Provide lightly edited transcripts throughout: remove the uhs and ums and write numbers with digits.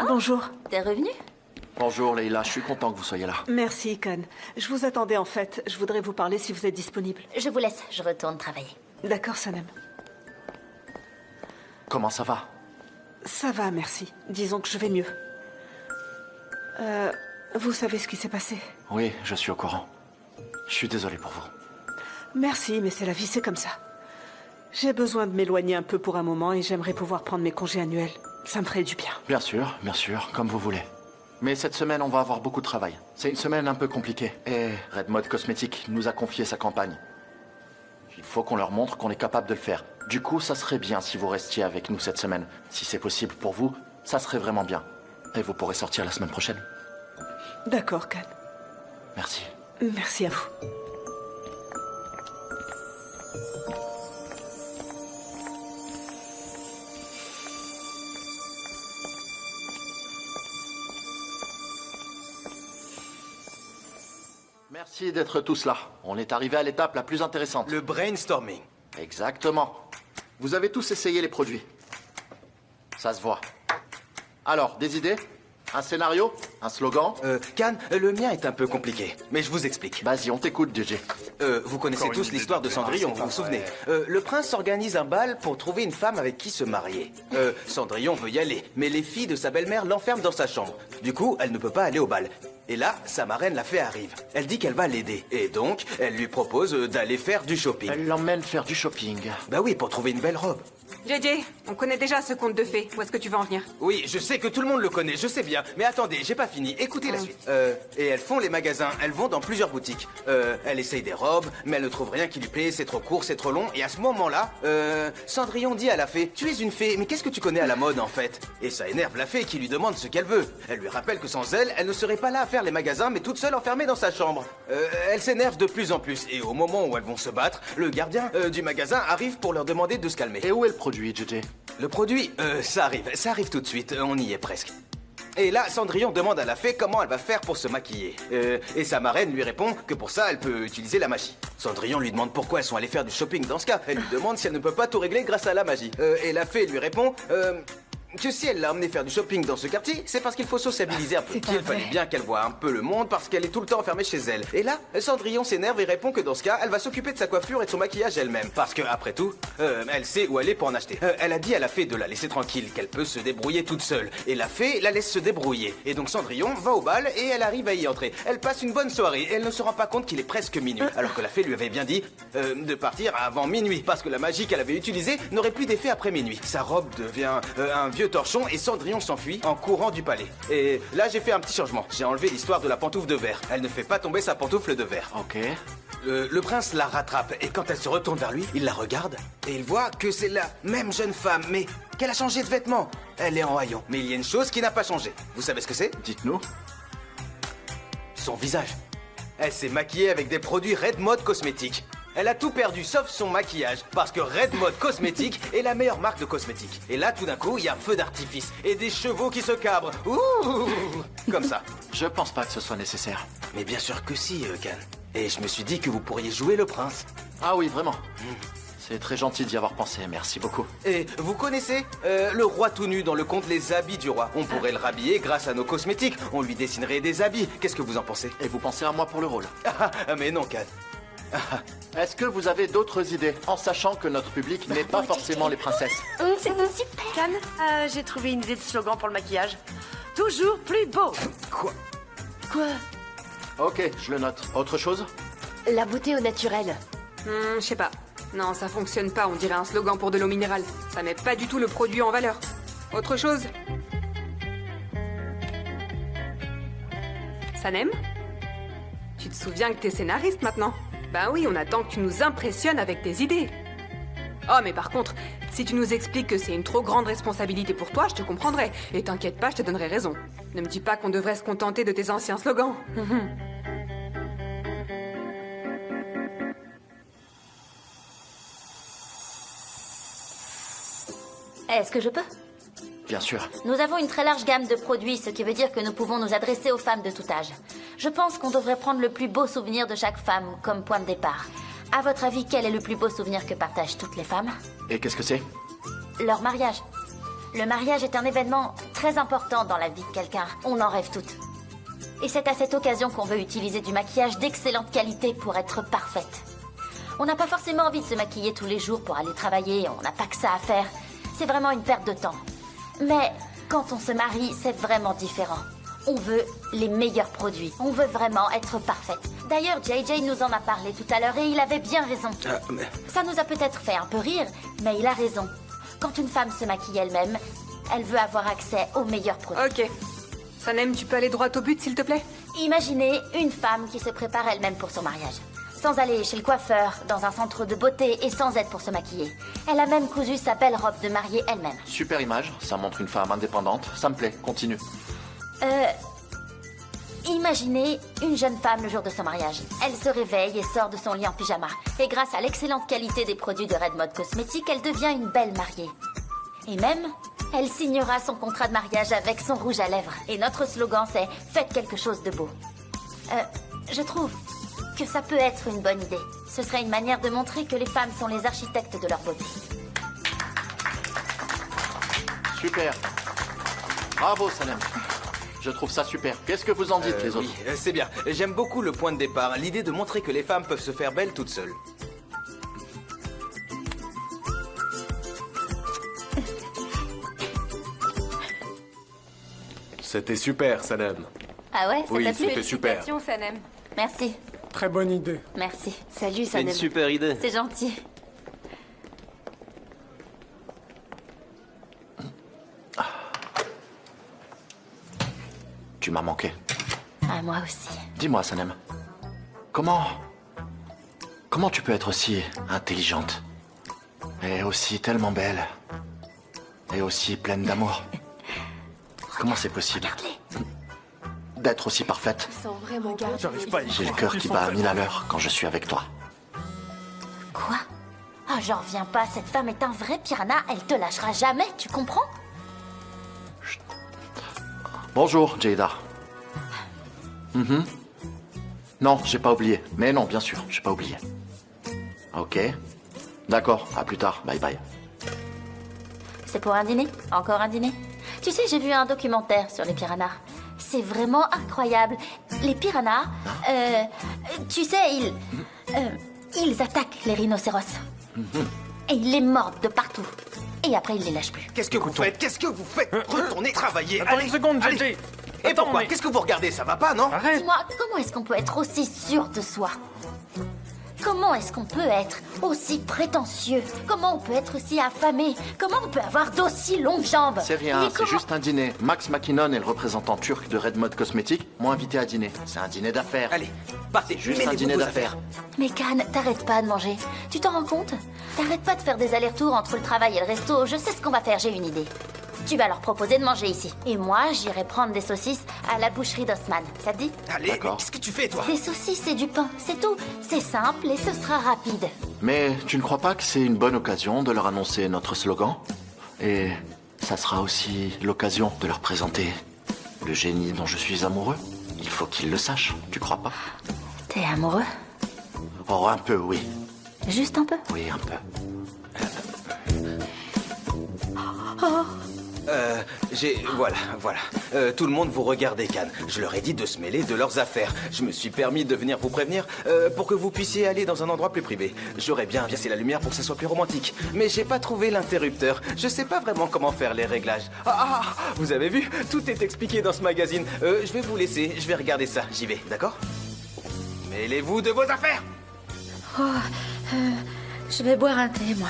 Bonjour. T'es revenu? Bonjour Leïla, je suis content que vous soyez là. Merci, Khan. Je vous attendais en fait. Je voudrais vous parler si vous êtes disponible. Je vous laisse, je retourne travailler. D'accord, Sanem. Comment ça va? Ça va, merci. Disons que je vais mieux. Vous savez ce qui s'est passé? Oui, je suis au courant. Je suis désolé pour vous. Merci, mais c'est la vie, c'est comme ça. J'ai besoin de m'éloigner un peu pour un moment et j'aimerais pouvoir prendre mes congés annuels. Ça me ferait du bien. Bien sûr, comme vous voulez. Mais cette semaine, on va avoir beaucoup de travail. C'est une semaine un peu compliquée. Et Red Mode Cosmétique nous a confié sa campagne. Il faut qu'on leur montre qu'on est capable de le faire. Du coup, ça serait bien si vous restiez avec nous cette semaine. Si c'est possible pour vous, ça serait vraiment bien. Et vous pourrez sortir la semaine prochaine. D'accord, Khan. Merci. Merci à vous. Merci d'être tous là. On est arrivé à l'étape la plus intéressante. Le brainstorming. Exactement. Vous avez tous essayé les produits. Ça se voit. Alors, des idées? Un scénario? Un slogan? Khan, le mien est un peu compliqué, mais je vous explique. Vas-y, on t'écoute, DJ. Vous connaissez tous l'histoire de Cendrillon, vous vous souvenez. Le prince organise un bal pour trouver une femme avec qui se marier. Cendrillon veut y aller, mais les filles de sa belle-mère l'enferment dans sa chambre. Du coup, elle ne peut pas aller au bal. Et là, sa marraine la fée arrive. Elle dit qu'elle va l'aider. Et donc, elle lui propose d'aller faire du shopping. Elle l'emmène faire du shopping. Bah oui, pour trouver une belle robe. JJ, on connaît déjà ce conte de fées. Où est-ce que tu vas en venir? Oui, je sais que tout le monde le connaît, je sais bien. Mais attendez, j'ai pas fini. Écoutez la suite. Et elles font les magasins. Elles vont dans plusieurs boutiques. Elle essaye des robes, mais elle ne trouve rien qui lui plaît. C'est trop court, c'est trop long. Et à ce moment-là, Cendrillon dit à la fée: tu es une fée, mais qu'est-ce que tu connais à la mode en fait? Et ça énerve la fée qui lui demande ce qu'elle veut. Elle lui rappelle que sans elle, elle ne serait pas là à faire les magasins, mais toute seule enfermée dans sa chambre. Elle s'énerve de plus en plus. Et au moment où elles vont se battre, le gardien du magasin arrive pour leur demander de se calmer. Et où est le produit, JJ? Le produit, ça arrive tout de suite, on y est presque. Et là, Cendrillon demande à la fée comment elle va faire pour se maquiller. Et sa marraine lui répond que pour ça, elle peut utiliser la magie. Cendrillon lui demande pourquoi elles sont allées faire du shopping dans ce cas. Elle lui demande si elle ne peut pas tout régler grâce à la magie. Et la fée lui répond que si elle l'a emmené faire du shopping dans ce quartier, c'est parce qu'il faut sociabiliser un peu. Qu'il fallait bien qu'elle voie un peu le monde parce qu'elle est tout le temps enfermée chez elle. Et là, Cendrillon s'énerve et répond que dans ce cas, elle va s'occuper de sa coiffure et de son maquillage elle-même. Parce que, après tout, elle sait où aller pour en acheter. Elle a dit à la fée de la laisser tranquille, qu'elle peut se débrouiller toute seule. Et la fée la laisse se débrouiller. Et donc Cendrillon va au bal et elle arrive à y entrer. Elle passe une bonne soirée et elle ne se rend pas compte qu'il est presque minuit. Alors que la fée lui avait bien dit de partir avant minuit. Parce que la magie qu'elle avait utilisée n'aurait plus d'effet après minuit. Sa robe devient un vieux torchon et Cendrillon s'enfuit en courant du palais. Et là, j'ai fait un petit changement. J'ai enlevé l'histoire de la pantoufle de verre. Elle ne fait pas tomber sa pantoufle de verre. Ok. Le prince la rattrape et quand elle se retourne vers lui, il la regarde et il voit que c'est la même jeune femme, mais qu'elle a changé de vêtements. Elle est en haillons. Mais il y a une chose qui n'a pas changé. Vous savez ce que c'est? Dites-nous. Son visage. Elle s'est maquillée avec des produits Red Mode Cosmétique. Elle a tout perdu sauf son maquillage, parce que Red Mode Cosmétique est la meilleure marque de cosmétiques. Et là, tout d'un coup, il y a un feu d'artifice et des chevaux qui se cabrent. Ouh, comme ça. Je pense pas que ce soit nécessaire. Mais bien sûr que si, Khan. Et je me suis dit que vous pourriez jouer le prince. Ah oui, vraiment. C'est très gentil d'y avoir pensé, merci beaucoup. Et vous connaissez le roi tout nu dans le conte Les Habits du Roi. On pourrait le rhabiller grâce à nos cosmétiques. On lui dessinerait des habits. Qu'est-ce que vous en pensez? Et vous pensez à moi pour le rôle? Mais non, Khan. Est-ce que vous avez d'autres idées, en sachant que notre public n'est pas forcément les princesses? C'était super. Khan, j'ai trouvé une idée de slogan pour le maquillage. Toujours plus beau. Quoi? Ok, je le note. Autre chose? La beauté au naturel. Je sais pas. Non, ça fonctionne pas, on dirait un slogan pour de l'eau minérale. Ça met pas du tout le produit en valeur. Autre chose? Sanem? Tu te souviens que t'es scénariste maintenant? Ben oui, on attend que tu nous impressionnes avec tes idées. Oh, mais par contre, si tu nous expliques que c'est une trop grande responsabilité pour toi, je te comprendrai. Et t'inquiète pas, je te donnerai raison. Ne me dis pas qu'on devrait se contenter de tes anciens slogans. Est-ce que je peux? Bien sûr. Nous avons une très large gamme de produits, ce qui veut dire que nous pouvons nous adresser aux femmes de tout âge. Je pense qu'on devrait prendre le plus beau souvenir de chaque femme comme point de départ. À votre avis, quel est le plus beau souvenir que partagent toutes les femmes? Et qu'est-ce que c'est? Leur mariage. Le mariage est un événement très important dans la vie de quelqu'un. On en rêve toutes. Et c'est à cette occasion qu'on veut utiliser du maquillage d'excellente qualité pour être parfaite. On n'a pas forcément envie de se maquiller tous les jours pour aller travailler, on n'a pas que ça à faire. C'est vraiment une perte de temps. Mais quand on se marie, c'est vraiment différent. On veut les meilleurs produits. On veut vraiment être parfaite. D'ailleurs, JJ nous en a parlé tout à l'heure et il avait bien raison. Ça nous a peut-être fait un peu rire, mais il a raison. Quand une femme se maquille elle-même, elle veut avoir accès aux meilleurs produits. Ok. Sanem, tu peux aller droit au but, s'il te plaît? Imaginez une femme qui se prépare elle-même pour son mariage. Sans aller chez le coiffeur, dans un centre de beauté et sans aide pour se maquiller. Elle a même cousu sa belle robe de mariée elle-même. Super image, ça montre une femme indépendante. Ça me plaît, continue. Imaginez une jeune femme le jour de son mariage. Elle se réveille et sort de son lit en pyjama. Et grâce à l'excellente qualité des produits de Red Mode Cosmétiques, elle devient une belle mariée. Et même, elle signera son contrat de mariage avec son rouge à lèvres. Et notre slogan, c'est « Faites quelque chose de beau ». Je trouve que ça peut être une bonne idée. Ce serait une manière de montrer que les femmes sont les architectes de leur beauté. Super. Bravo, Sanem. Je trouve ça super. Qu'est-ce que vous en dites, les autres? Oui, c'est bien. J'aime beaucoup le point de départ, l'idée de montrer que les femmes peuvent se faire belles toutes seules. C'était super, Sanem. Ah ouais, ça Oui, t'a plu? c'était super. Félicitations, Sanem. Merci, Très bonne idée. merci. Salut, C'est une Sanem. super idée. C'est gentil. Tu m'as manqué. Ah, moi aussi. Dis-moi, Sanem. Comment tu peux être aussi intelligente? Et aussi tellement belle? Et aussi pleine d'amour? Comment c'est possible? D'être aussi parfaite? J'arrive pas à y J'ai le croire. cœur Ils qui sont bat à très 1000 à forts. l'heure quand je suis avec toi. Quoi? Ah, j'en reviens pas. Cette femme est un vrai piranha. Elle te lâchera jamais, tu comprends? Bonjour, Jada. Non, j'ai pas oublié. Mais non, bien sûr, j'ai pas oublié. Ok. D'accord, à plus tard. Bye bye. C'est pour un dîner? Encore un dîner? Tu sais, j'ai vu un documentaire sur les piranhas. C'est vraiment incroyable. Les piranhas, tu sais, ils attaquent les rhinocéros. Et ils les mordent de partout. Et après, ils les lâchent plus. Qu'est-ce que vous faites? Qu'est-ce que vous faites? Retournez travailler. Attends une seconde, allez. JJ. Et Attends, pourquoi? mais- Qu'est-ce que vous regardez? Ça va pas, non? Arrête. Dis-moi, comment est-ce qu'on peut être aussi sûr de soi? Comment est-ce qu'on peut être aussi prétentieux? Comment on peut être aussi affamé? Comment on peut avoir d'aussi longues jambes? C'est rien, Et c'est comment- juste un dîner. Max McKinnon est le représentant turc de Red Mode Cosmétiques, m'ont invité à dîner. C'est un dîner d'affaires. Allez, partez. Juste un mêlez-vous dîner de vos d'affaires. Mais Khan, t'arrêtes pas de manger. Tu t'en rends compte? T'arrêtes pas de faire des allers-retours entre le travail et le resto. Je sais ce qu'on va faire, j'ai une idée. Tu vas leur proposer de manger ici. Et moi, j'irai prendre des saucisses à la boucherie d'Osman. Ça te dit? Allez, mais D'accord. qu'est-ce que tu fais, toi? Des saucisses et du pain, c'est tout. C'est simple et ce sera rapide. Mais tu ne crois pas que c'est une bonne occasion de leur annoncer notre slogan? Et ça sera aussi l'occasion de leur présenter le génie dont je suis amoureux? Il faut qu'ils le sachent, tu crois pas? T'es amoureux? Oh, un peu, oui. Juste un peu? Oui, un peu. Voilà. Tout le monde vous regardait, Cannes. Je leur ai dit de se mêler de leurs affaires. Je me suis permis de venir vous prévenir pour que vous puissiez aller dans un endroit plus privé. J'aurais bien baissé la lumière pour que ça soit plus romantique. Mais j'ai pas trouvé l'interrupteur. Je sais pas vraiment comment faire les réglages. Vous avez vu? Tout est expliqué dans ce magazine. Je vais vous laisser. Je vais regarder ça. J'y vais, d'accord? Mêlez-vous de vos affaires! Je vais boire un thé, moi.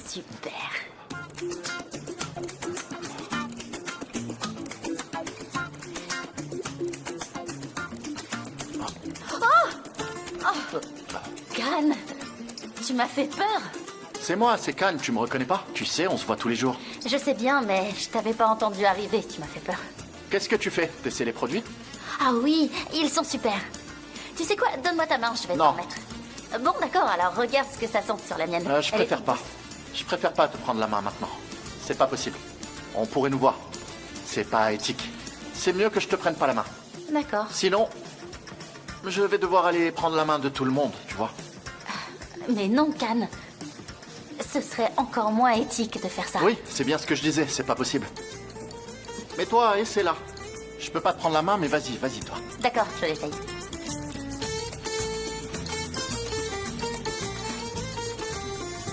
Super. Khan, tu m'as fait peur. C'est moi, c'est Khan, tu me reconnais pas? Tu sais, on se voit tous les jours. Je sais bien, mais je t'avais pas entendu arriver. Tu m'as fait peur. Qu'est-ce que tu fais? T'essaies les produits? Ah oui, ils sont super. Tu sais quoi? Donne-moi ta main, je vais Non. t'en mettre. Bon, d'accord, alors regarde ce que ça sent sur la mienne. Je Elle est préfère pas. Je préfère pas te prendre la main maintenant. C'est pas possible. On pourrait nous voir. C'est pas éthique. C'est mieux que je te prenne pas la main. D'accord. Sinon, Je vais devoir aller prendre la main de tout le monde, tu vois. Mais non, Can. Ce serait encore moins éthique de faire ça. Oui, c'est bien ce que je disais, c'est pas possible. Mais toi, essaie là. Je peux pas te prendre la main, mais vas-y, vas-y, toi. D'accord, je l'essaye.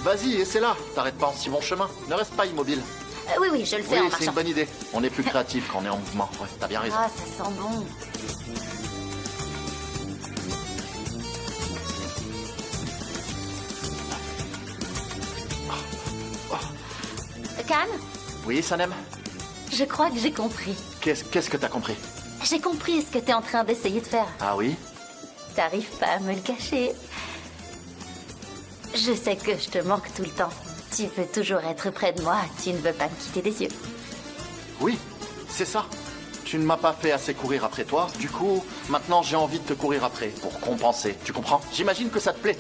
Vas-y, essaie là. T'arrêtes pas en si bon chemin. Ne reste pas immobile. Oui, oui, je le fais en Oui, c'est marchant. une bonne idée. On est plus créatif quand on est en mouvement. Ouais, t'as bien raison. Ah, ça sent bon. Can, Oui, Sanem? je crois que j'ai compris. Qu'est-ce que t'as compris? J'ai compris ce que t'es en train d'essayer de faire. Ah oui? T'arrives pas à me le cacher. Je sais que je te manque tout le temps. Tu veux toujours être près de moi, tu ne veux pas me quitter des yeux. Oui, c'est ça. Tu ne m'as pas fait assez courir après toi. Du coup, maintenant j'ai envie de te courir après pour compenser. Tu comprends? J'imagine que ça te plaît.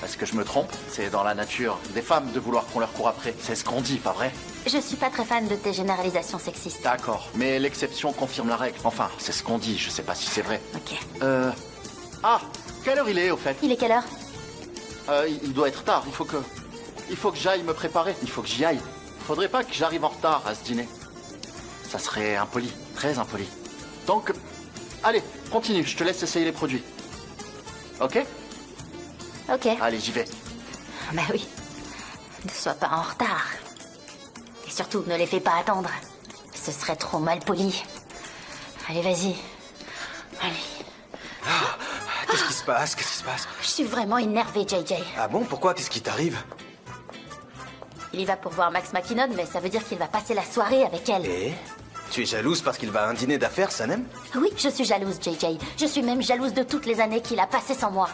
Est-ce que je me trompe? C'est dans la nature des femmes de vouloir qu'on leur court après. C'est ce qu'on dit, pas vrai? Je suis pas très fan de tes généralisations sexistes. D'accord, mais l'exception confirme la règle. Enfin, c'est ce qu'on dit, je sais pas si c'est vrai. Ok. Ah, quelle heure il est au fait? Il est quelle heure? Il doit être tard, il faut que j'aille me préparer. Il faut que j'y aille. Faudrait pas que j'arrive en retard à ce dîner. Ça serait impoli, très impoli. Donc, allez, continue, je te laisse essayer les produits. Ok? Ok. Allez, j'y vais. Bah oui. Ne sois pas en retard. Et surtout, ne les fais pas attendre. Ce serait trop mal poli. Allez, vas-y. Allez. Qu'est-ce qui se passe? Qu'est-ce qui se passe? Je suis vraiment énervée, JJ. Ah bon? Pourquoi? Qu'est-ce qui t'arrive? Il y va pour voir Max McKinnon, mais ça veut dire qu'il va passer la soirée avec elle. Et? Tu es jalouse parce qu'il va à un dîner d'affaires, Sanem? Oui, je suis jalouse, JJ. Je suis même jalouse de toutes les années qu'il a passées sans moi.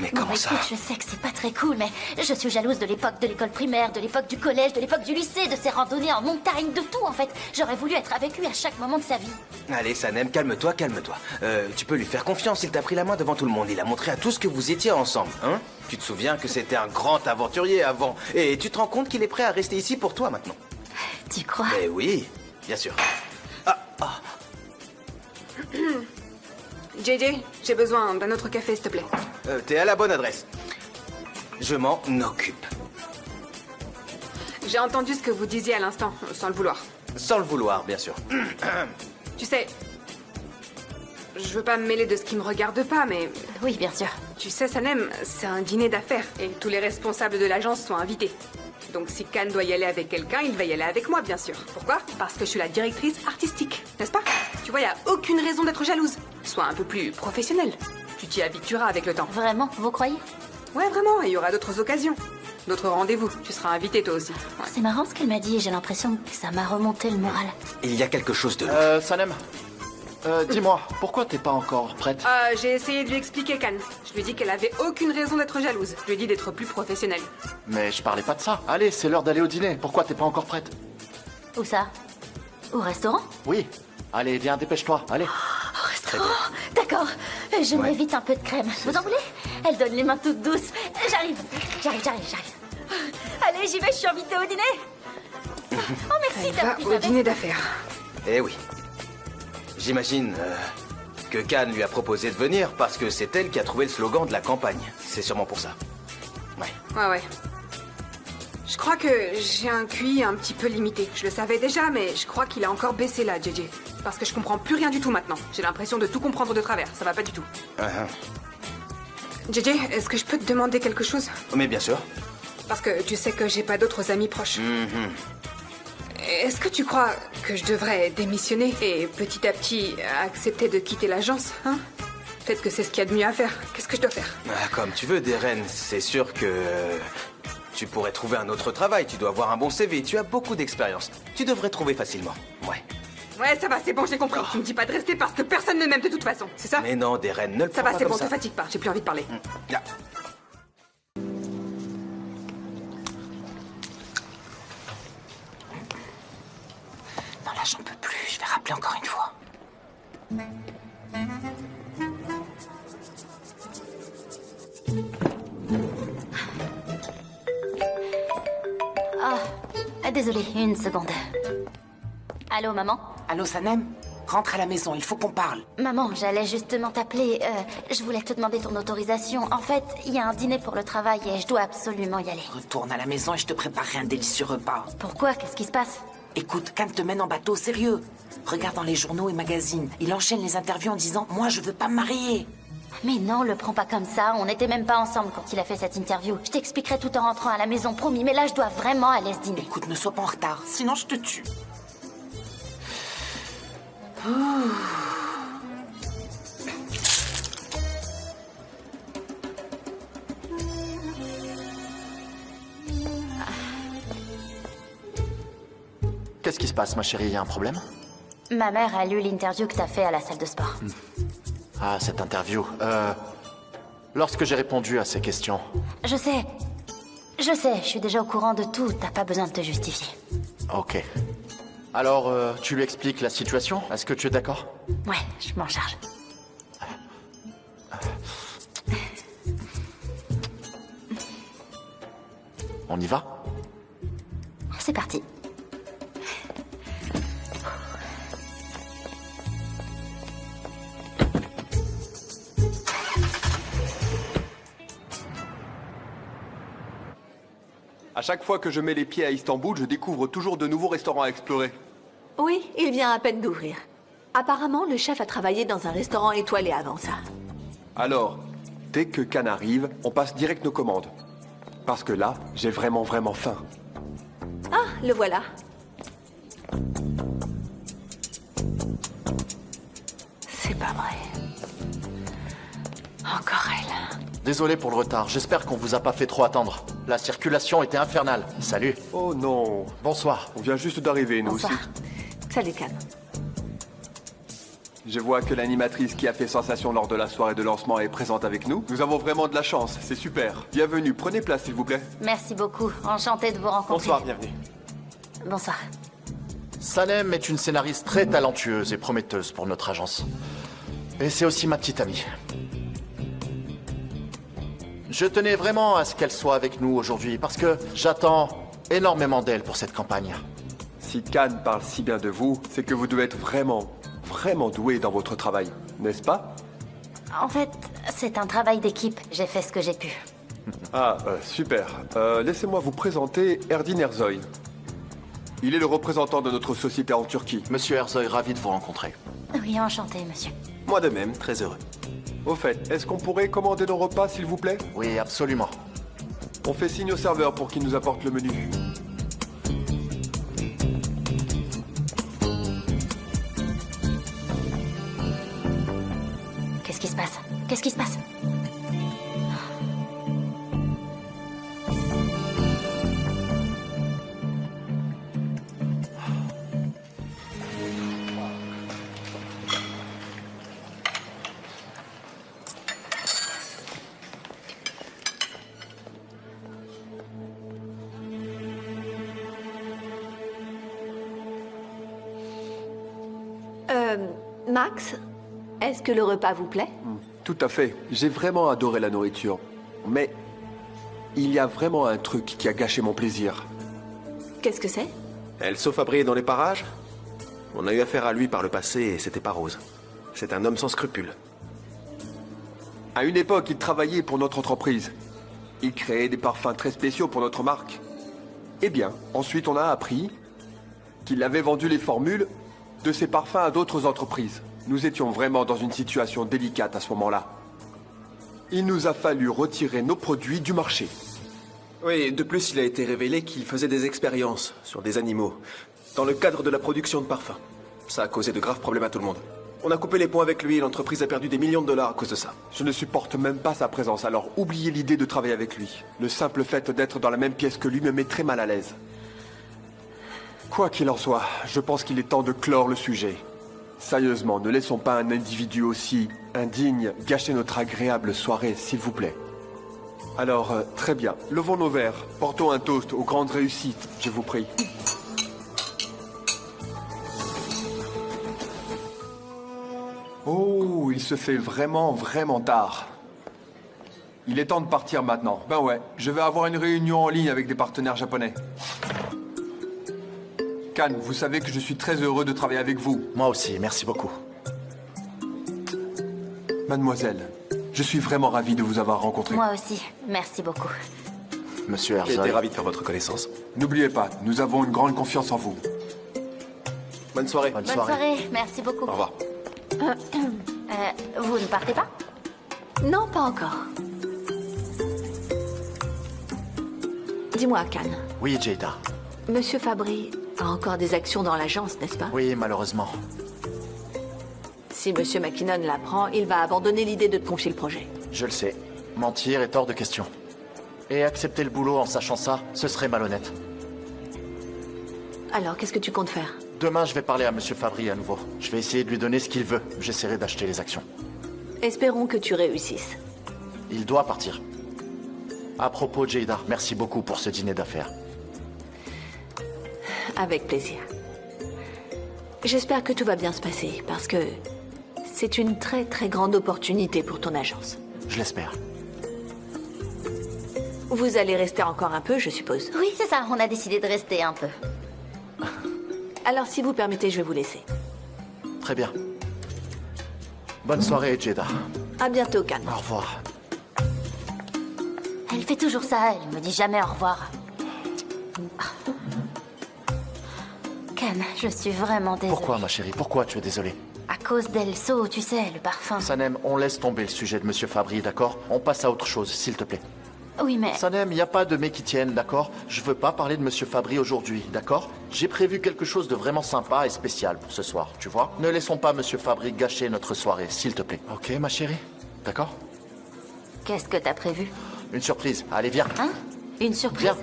Mais Bon, comment ça? écoute, je sais que c'est pas très cool, mais je suis jalouse de l'époque de l'école primaire, de l'époque du collège, de l'époque du lycée, de ses randonnées en montagne, de tout en fait. J'aurais voulu être avec lui à chaque moment de sa vie. Allez, Sanem, calme-toi, calme-toi. Tu peux lui faire confiance, il t'a pris la main devant tout le monde. Il a montré à tous que vous étiez ensemble, hein? Tu te souviens que c'était un grand aventurier avant. Et tu te rends compte qu'il est prêt à rester ici pour toi maintenant? Tu crois? Eh oui, bien sûr. JJ, j'ai besoin d'un autre café, s'il te plaît. T'es à la bonne adresse. Je m'en occupe. J'ai entendu ce que vous disiez à l'instant, sans le vouloir. Sans le vouloir, bien sûr. Tu sais, je veux pas me mêler de ce qui me regarde pas, mais Oui, bien sûr. tu sais, Sanem, c'est un dîner d'affaires et tous les responsables de l'agence sont invités. Donc si Can doit y aller avec quelqu'un, il va y aller avec moi, bien sûr. Pourquoi? Parce que je suis la directrice artistique, n'est-ce pas? Tu vois, y a aucune raison d'être jalouse. Sois un peu plus professionnelle. Tu t'y habitueras avec le temps. Vraiment, vous croyez? Ouais, vraiment, et il y aura d'autres occasions. D'autres rendez-vous. Tu seras invité toi aussi. Ouais. C'est marrant ce qu'elle m'a dit et j'ai l'impression que ça m'a remonté le moral. Il y a quelque chose de louche. Sanem, dis-moi, pourquoi t'es pas encore prête? J'ai essayé de lui expliquer, Can. Je lui ai dit qu'elle avait aucune raison d'être jalouse. Je lui ai dit d'être plus professionnelle. Mais je parlais pas de ça. Allez, c'est l'heure d'aller au dîner. Pourquoi t'es pas encore prête? Où ça? Au restaurant? Oui. Allez, viens, dépêche-toi. Allez. Au restaurant? D'accord. Je m'évite un peu de crème. Vous en voulez? Elle donne les mains toutes douces. J'arrive. Allez, j'y vais, je suis invitée au dîner. Oh, merci Va d'avoir dit au ça. dîner d'affaires. Eh oui. J'imagine que Can lui a proposé de venir parce que c'est elle qui a trouvé le slogan de la campagne. C'est sûrement pour ça. Ouais. Ouais. Je crois que j'ai un QI un petit peu limité. Je le savais déjà, mais je crois qu'il a encore baissé là, JJ. Parce que je comprends plus rien du tout maintenant. J'ai l'impression de tout comprendre de travers. Ça va pas du tout. JJ, est-ce que je peux te demander quelque chose? Mais bien sûr. Parce que tu sais que j'ai pas d'autres amis proches. Est-ce que tu crois que je devrais démissionner et petit à petit accepter de quitter l'agence, hein? Peut-être que c'est ce qu'il y a de mieux à faire. Qu'est-ce que je dois faire? Comme tu veux, Darren. C'est sûr que tu pourrais trouver un autre travail. Tu dois avoir un bon CV. Tu as beaucoup d'expérience. Tu devrais trouver facilement. Ouais. Ouais, ça va, c'est bon, j'ai compris. Tu me dis pas de rester parce que personne ne m'aime de toute façon, c'est ça? Mais non, Darren, ne le Ça prends va, pas c'est comme bon, ça. te fatigue pas, j'ai plus envie de parler. Ah. Non, là, j'en peux plus. Je vais rappeler encore une fois. Désolée, une seconde. Allô, maman? Allô, Sanem? rentre à la maison, il faut qu'on parle. Maman, j'allais justement t'appeler. Je voulais te demander ton autorisation. En fait, il y a un dîner pour le travail et je dois absolument y aller. Retourne à la maison et je te préparerai un délicieux repas. Pourquoi? Qu'est-ce qui se passe? Écoute, Khan te mène en bateau, sérieux. Regarde dans les journaux et magazines. Il enchaîne les interviews en disant « Moi, je veux pas me marier ». Mais non, le prends pas comme ça. On n'était même pas ensemble quand il a fait cette interview. Je t'expliquerai tout en rentrant à la maison, promis. Mais là, je dois vraiment aller à ce dîner. Écoute, ne sois pas en retard, sinon je te tue. Qu'est-ce qui se passe, ma chérie? Il y a un problème? Ma mère a lu l'interview que t'as fait à la salle de sport. Ah, cette interview. Lorsque j'ai répondu à ces questions... Je sais, je suis déjà au courant de tout. T'as pas besoin de te justifier. Ok. Alors, tu lui expliques la situation? Est-ce que tu es d'accord? Ouais, je m'en charge. On y va? C'est parti. À chaque fois que je mets les pieds à Istanbul, je découvre toujours de nouveaux restaurants à explorer. Oui, il vient à peine d'ouvrir. Apparemment, le chef a travaillé dans un restaurant étoilé avant ça. Alors, dès que Khan arrive, on passe direct nos commandes. Parce que là, j'ai vraiment faim. Ah, le voilà. C'est pas vrai. Encore elle. Désolé pour le retard, j'espère qu'on vous a pas fait trop attendre. La circulation était infernale. Salut. Oh non. Bonsoir. On vient juste d'arriver, nous Bonsoir. aussi. Salut, Khan. Je vois que l'animatrice qui a fait sensation lors de la soirée de lancement est présente avec nous. Nous avons vraiment de la chance, c'est super. Bienvenue, prenez place s'il vous plaît. Merci beaucoup. Enchantée de vous rencontrer. Bonsoir, bienvenue. Bonsoir. Salem est une scénariste très talentueuse et prometteuse pour notre agence. Et c'est aussi ma petite amie. Je tenais vraiment à ce qu'elle soit avec nous aujourd'hui parce que j'attends énormément d'elle pour cette campagne. Si Khan parle si bien de vous, c'est que vous devez être vraiment doué dans votre travail, n'est-ce pas? En fait, c'est un travail d'équipe. J'ai fait ce que j'ai pu. Ah, super. Laissez-moi vous présenter Erdin Ersoy. Il est le représentant de notre société en Turquie. Monsieur Ersoy, ravi de vous rencontrer. Oui, enchanté, monsieur. Moi de même, très heureux. Au fait, est-ce qu'on pourrait commander nos repas, s'il vous plaît? Oui, absolument. On fait signe au serveur pour qu'il nous apporte le menu. Qu'est-ce qui se passe? Qu'est-ce qui se passe? Max, est-ce que le repas vous plaît? Tout à fait. J'ai vraiment adoré la nourriture. Mais il y a vraiment un truc qui a gâché mon plaisir. Qu'est-ce que c'est? Elle s'aufabriait dans les parages. On a eu affaire à lui par le passé et c'était pas rose. C'est un homme sans scrupules. À une époque, il travaillait pour notre entreprise. Il créait des parfums très spéciaux pour notre marque. Eh bien, ensuite on a appris qu'il avait vendu les formules de ses parfums à d'autres entreprises. Nous étions vraiment dans une situation délicate à ce moment-là. Il nous a fallu retirer nos produits du marché. Oui, de plus, il a été révélé qu'il faisait des expériences sur des animaux dans le cadre de la production de parfums. Ça a causé de graves problèmes à tout le monde. On a coupé les ponts avec lui et l'entreprise a perdu des millions de dollars à cause de ça. Je ne supporte même pas sa présence, alors oubliez l'idée de travailler avec lui. Le simple fait d'être dans la même pièce que lui me met très mal à l'aise. Quoi qu'il en soit, je pense qu'il est temps de clore le sujet. Sérieusement, ne laissons pas un individu aussi indigne gâcher notre agréable soirée, s'il vous plaît. Alors, très bien. Levons nos verres. Portons un toast aux grandes réussites, je vous prie. Oh, il se fait vraiment tard. Il est temps de partir maintenant. Ben ouais, je vais avoir une réunion en ligne avec des partenaires japonais. Khan, vous savez que je suis très heureux de travailler avec vous. Moi aussi, merci beaucoup. Mademoiselle, je suis vraiment ravi de vous avoir rencontré. Moi aussi, merci beaucoup. Monsieur J'ai été Herzog. ravi de faire votre connaissance. N'oubliez pas, nous avons une grande confiance en vous. Bonne soirée. Bonne Bonne soirée. soirée, merci beaucoup. Au revoir. Vous ne partez pas? Non, pas encore. Dis-moi, Khan, Oui, Jada. Monsieur Fabry a encore des actions dans l'agence, n'est-ce pas? Oui, malheureusement. Si Monsieur McKinnon l'apprend, il va abandonner l'idée de te confier le projet. Je le sais. Mentir est hors de question. Et accepter le boulot en sachant ça, ce serait malhonnête. Alors, qu'est-ce que tu comptes faire? Demain, je vais parler à Monsieur Fabry à nouveau. Je vais essayer de lui donner ce qu'il veut. J'essaierai d'acheter les actions. Espérons que tu réussisses. Il doit partir. À propos, Jada, merci beaucoup pour ce dîner d'affaires. Avec plaisir. J'espère que tout va bien se passer, parce que c'est une très très grande opportunité pour ton agence. Je l'espère. Vous allez rester encore un peu, je suppose. Oui, c'est ça, on a décidé de rester un peu. Alors, si vous permettez, je vais vous laisser. Très bien. Bonne soirée, Jada. À bientôt, Khan. Au revoir. Elle fait toujours ça, elle me dit jamais au revoir. Khan, je suis vraiment désolée. Pourquoi, ma chérie? Pourquoi tu es désolée? À cause d'Elso, tu sais, le parfum. Sanem, on laisse tomber le sujet de Monsieur Fabry, d'accord? On passe à autre chose, s'il te plaît. Oui, mais... Sanem, il n'y a pas de mais qui tiennent, d'accord? Je veux pas parler de Monsieur Fabry aujourd'hui, d'accord? J'ai prévu quelque chose de vraiment sympa et spécial pour ce soir, tu vois? Ne laissons pas Monsieur Fabry gâcher notre soirée, s'il te plaît. Ok, ma chérie? D'accord? Qu'est-ce que t'as prévu? Une surprise. Allez, viens. Hein? Une surprise? Viens.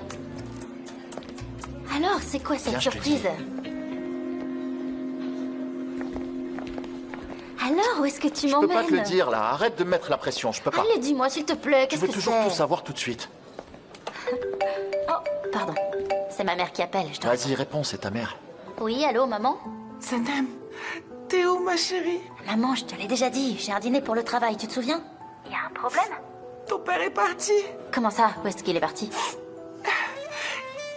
Alors, c'est quoi cette Viens, je te surprise? Alors, où est-ce que tu Je m'emmènes? peux pas te le dire, là. Arrête de me mettre la pression, je peux pas. Allez, dis-moi, s'il te plaît, Je qu'est-ce veux que toujours c'est? tout savoir tout de suite. Oh, pardon. C'est ma mère qui appelle, je te Vas-y, réponds, c'est ta mère. Oui, allô, maman? Sanem, t'es où, ma chérie? Maman, je te l'ai déjà dit, j'ai un dîner pour le travail, tu te souviens? Il y a un problème? Ton père est parti. Comment ça? Où est-ce qu'il est parti?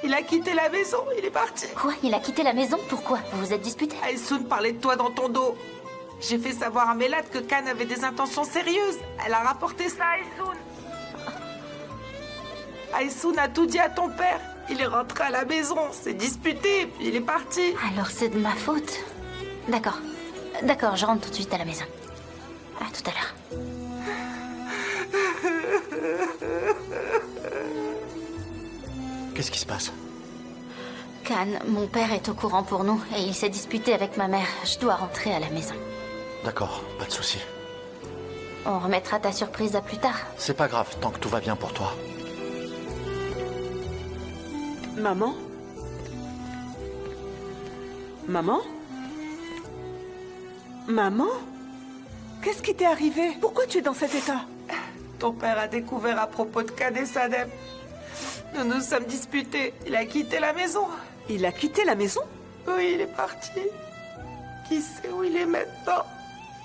Il a quitté la maison, il est parti. Quoi? Il a quitté la maison? Pourquoi? Vous vous êtes disputés? Aïssoun parlait de toi dans ton dos. J'ai fait savoir à Mélat que Khan avait des intentions sérieuses. Elle a rapporté ça à Aïssoun. Aïssoun a tout dit à ton père. Il est rentré à la maison, s'est disputé, puis il est parti. Alors c'est de ma faute? D'accord. D'accord, je rentre tout de suite à la maison. À tout à l'heure. Qu'est-ce qui se passe? Khan, mon père est au courant pour nous et il s'est disputé avec ma mère. Je dois rentrer à la maison. D'accord, pas de souci. On remettra ta surprise à plus tard. C'est pas grave, tant que tout va bien pour toi. Maman? Maman? Maman? Qu'est-ce qui t'est arrivé? Pourquoi tu es dans cet état? Ton père a découvert à propos de Khan et Sanem. Nous nous sommes disputés. Il a quitté la maison. Il a quitté la maison? Oui, il est parti. Qui sait où il est maintenant?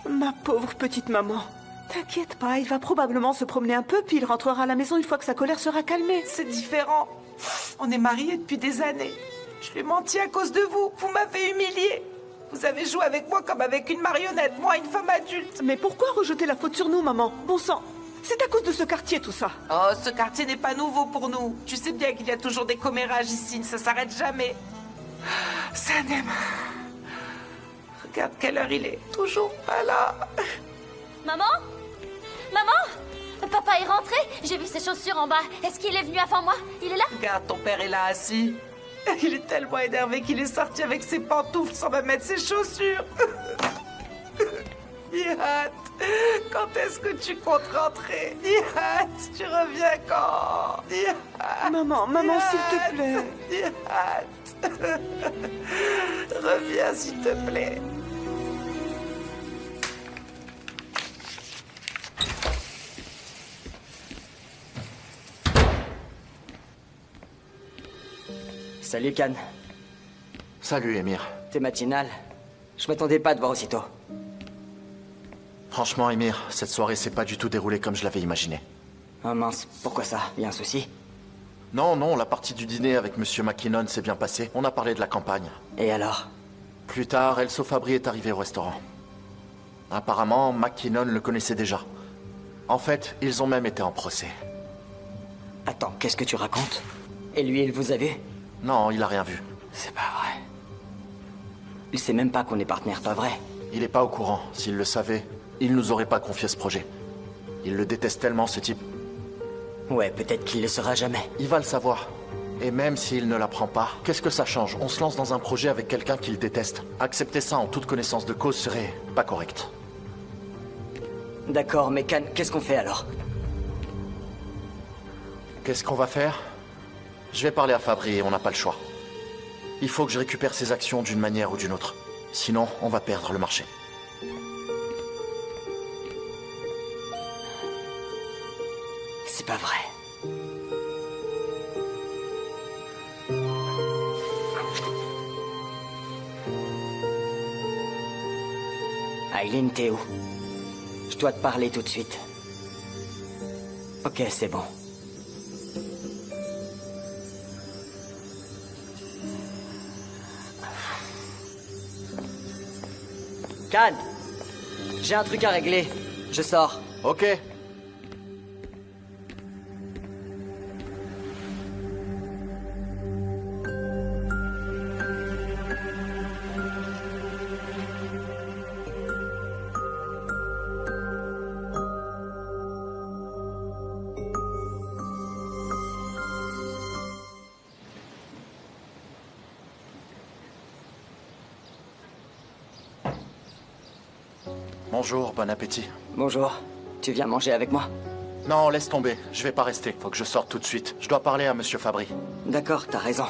Ma pauvre petite maman. T'inquiète pas, il va probablement se promener un peu, puis il rentrera à la maison une fois que sa colère sera calmée. C'est différent. On est mariés depuis des années. Je lui ai menti à cause de vous. Vous m'avez humilié. Vous avez joué avec moi comme avec une marionnette, moi, une femme adulte. Mais pourquoi rejeter la faute sur nous, maman? Bon sang, c'est à cause de ce quartier, tout ça. Oh, ce quartier n'est pas nouveau pour nous. Tu sais bien qu'il y a toujours des commérages ici, ça s'arrête jamais. Sanem. Regarde quelle heure il est. Toujours pas là. Maman? Maman? Papa est rentré? J'ai vu ses chaussures en bas. Est-ce qu'il est venu avant moi? Il est là? Regarde, ton père est là assis. Il est tellement énervé qu'il est sorti avec ses pantoufles sans même mettre ses chaussures. Nihat, quand est-ce que tu comptes rentrer? Nihat, tu reviens quand? Nihat, Maman, s'il te plaît. Nihat. Reviens, s'il te plaît. Salut, Khan. Salut, Émir. T'es matinal. Je m'attendais pas à te voir aussitôt. Franchement, Émir, cette soirée s'est pas du tout déroulée comme je l'avais imaginé. Oh mince, pourquoi ça? Y a un souci? Non, non, la partie du dîner avec Monsieur McKinnon s'est bien passée. On a parlé de la campagne. Et alors? Plus tard, Elso Fabry est arrivé au restaurant. Apparemment, McKinnon le connaissait déjà. En fait, ils ont même été en procès. Attends, qu'est-ce que tu racontes? Et lui, il vous a vu? Non, il a rien vu. C'est pas vrai. Il sait même pas qu'on est partenaires, pas vrai? Il est pas au courant. S'il le savait, il nous aurait pas confié ce projet. Il le déteste tellement, ce type. Ouais, peut-être qu'il le saura jamais. Il va le savoir. Et même s'il ne l'apprend pas, qu'est-ce que ça change? On se lance dans un projet avec quelqu'un qu'il déteste. Accepter ça en toute connaissance de cause serait pas correct. D'accord, mais Khan, qu'est-ce qu'on fait alors? Qu'est-ce qu'on va faire? Je vais parler à Fabry et on n'a pas le choix. Il faut que je récupère ses actions d'une manière ou d'une autre. Sinon, on va perdre le marché. C'est pas vrai. Aileen, t'es où? Je dois te parler tout de suite. Ok, c'est bon. Khan, j'ai un truc à régler. Je sors. Ok. Bonjour, bon appétit. Bonjour. Tu viens manger avec moi? Non, laisse tomber. Je vais pas rester. Faut que je sorte tout de suite. Je dois parler à Monsieur Fabry. D'accord, t'as raison.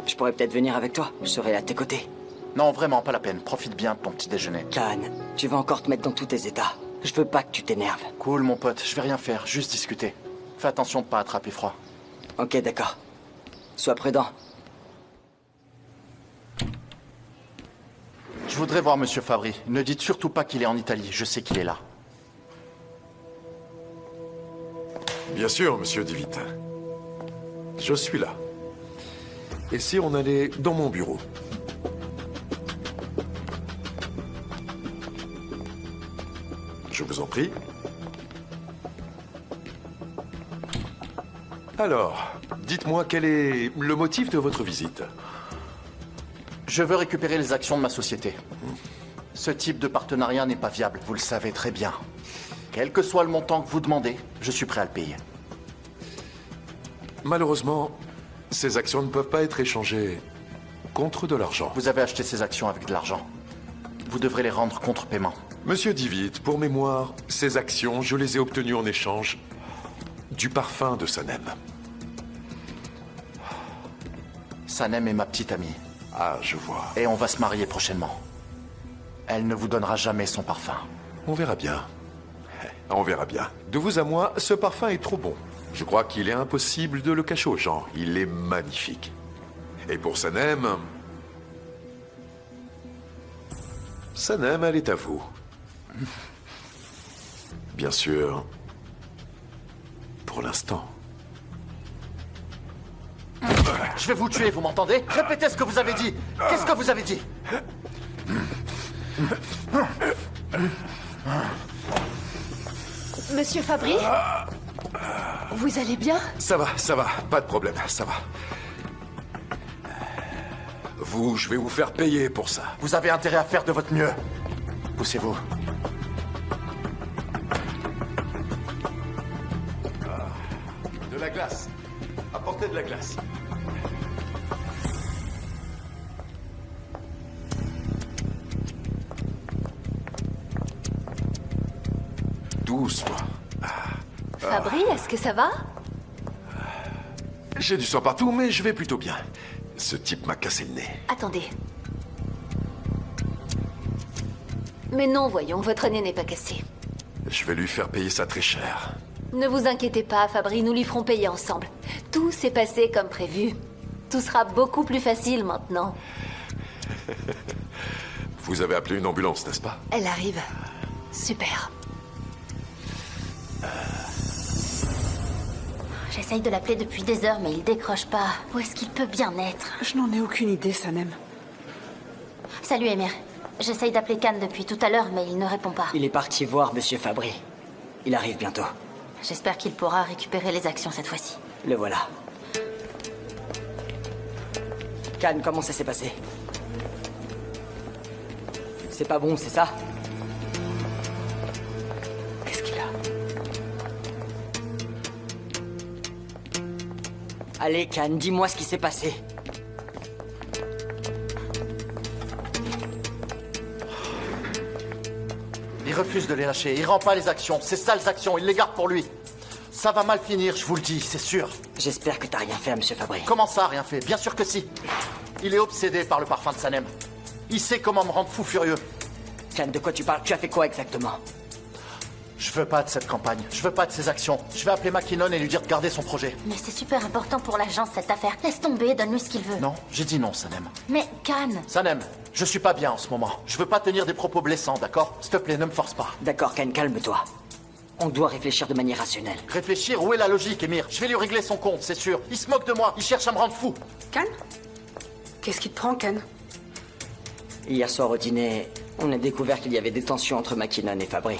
Je pourrais peut-être venir avec toi. Je serai à tes côtés. Non, vraiment, pas la peine. Profite bien de ton petit déjeuner. Khan, tu vas encore te mettre dans tous tes états. Je veux pas que tu t'énerves. Cool, mon pote. Je vais rien faire. Juste discuter. Fais attention de pas attraper froid. Ok, d'accord. Sois prudent. Je voudrais voir Monsieur Fabry. Ne dites surtout pas qu'il est en Italie. Je sais qu'il est là. Bien sûr, Monsieur Divit. Je suis là. Et si on allait dans mon bureau? Je vous en prie. Alors, dites-moi quel est le motif de votre visite? Je veux récupérer les actions de ma société. Ce type de partenariat n'est pas viable, vous le savez très bien. Quel que soit le montant que vous demandez, je suis prêt à le payer. Malheureusement, ces actions ne peuvent pas être échangées contre de l'argent. Vous avez acheté ces actions avec de l'argent. Vous devrez les rendre contre paiement. Monsieur Divit, pour mémoire, ces actions, je les ai obtenues en échange du parfum de Sanem. Sanem est ma petite amie. Ah, je vois. Et on va se marier prochainement. Elle ne vous donnera jamais son parfum. On verra bien. On verra bien. De vous à moi, ce parfum est trop bon. Je crois qu'il est impossible de le cacher aux gens. Il est magnifique. Et pour Sanem... Sanem, elle est à vous. Bien sûr. Pour l'instant. Je vais vous tuer, vous m'entendez? Répétez ce que vous avez dit. Qu'est-ce que vous avez dit? Monsieur Fabry? Vous allez bien? Ça va, pas de problème, ça va. Vous, je vais vous faire payer pour ça. Vous avez intérêt à faire de votre mieux. Poussez-vous. De la glace. Apportez de la glace. Doucement. Fabry, est-ce que ça va? J'ai du sang partout, mais je vais plutôt bien. Ce type m'a cassé le nez. Attendez. Mais non, voyons, votre nez n'est pas cassé. Je vais lui faire payer ça très cher. Ne vous inquiétez pas, Fabry, nous lui ferons payer ensemble. Tout s'est passé comme prévu. Tout sera beaucoup plus facile maintenant. Vous avez appelé une ambulance, n'est-ce pas? Elle arrive. Super. J'essaye de l'appeler depuis des heures, mais il décroche pas. Où est-ce qu'il peut bien être? Je n'en ai aucune idée, Sanem. Salut, Emir. J'essaye d'appeler Khan depuis tout à l'heure, mais il ne répond pas. Il est parti voir Monsieur Fabry. Il arrive bientôt. J'espère qu'il pourra récupérer les actions cette fois-ci. Le voilà. Khan, comment ça s'est passé? C'est pas bon, c'est ça? Qu'est-ce qu'il a? Allez, Khan, dis-moi ce qui s'est passé. Il refuse de les lâcher, il rend pas les actions, ces sales actions, il les garde pour lui. Ça va mal finir, je vous le dis, c'est sûr. J'espère que t'as rien fait à Monsieur Fabry. Comment ça, rien fait? Bien sûr que si. Il est obsédé par le parfum de Sanem. Il sait comment me rendre fou furieux. Khan, de quoi tu parles? Tu as fait quoi exactement? Je veux pas de cette campagne, je veux pas de ces actions. Je vais appeler McKinnon et lui dire de garder son projet. Mais c'est super important pour l'agence, cette affaire. Laisse tomber, donne-lui ce qu'il veut. Non, j'ai dit non, Sanem. Mais Khan... Sanem, je suis pas bien en ce moment. Je veux pas tenir des propos blessants, d'accord? S'il te plaît, ne me force pas. D'accord, Khan, calme-toi. On doit réfléchir de manière rationnelle. Réfléchir? Où est la logique, Emir? Je vais lui régler son compte, c'est sûr. Il se moque de moi, il cherche à me rendre fou. Khan? Qu'est-ce qui te prend, Khan? Hier soir au dîner, on a découvert qu'il y avait des tensions entre McKinnon et Fabry.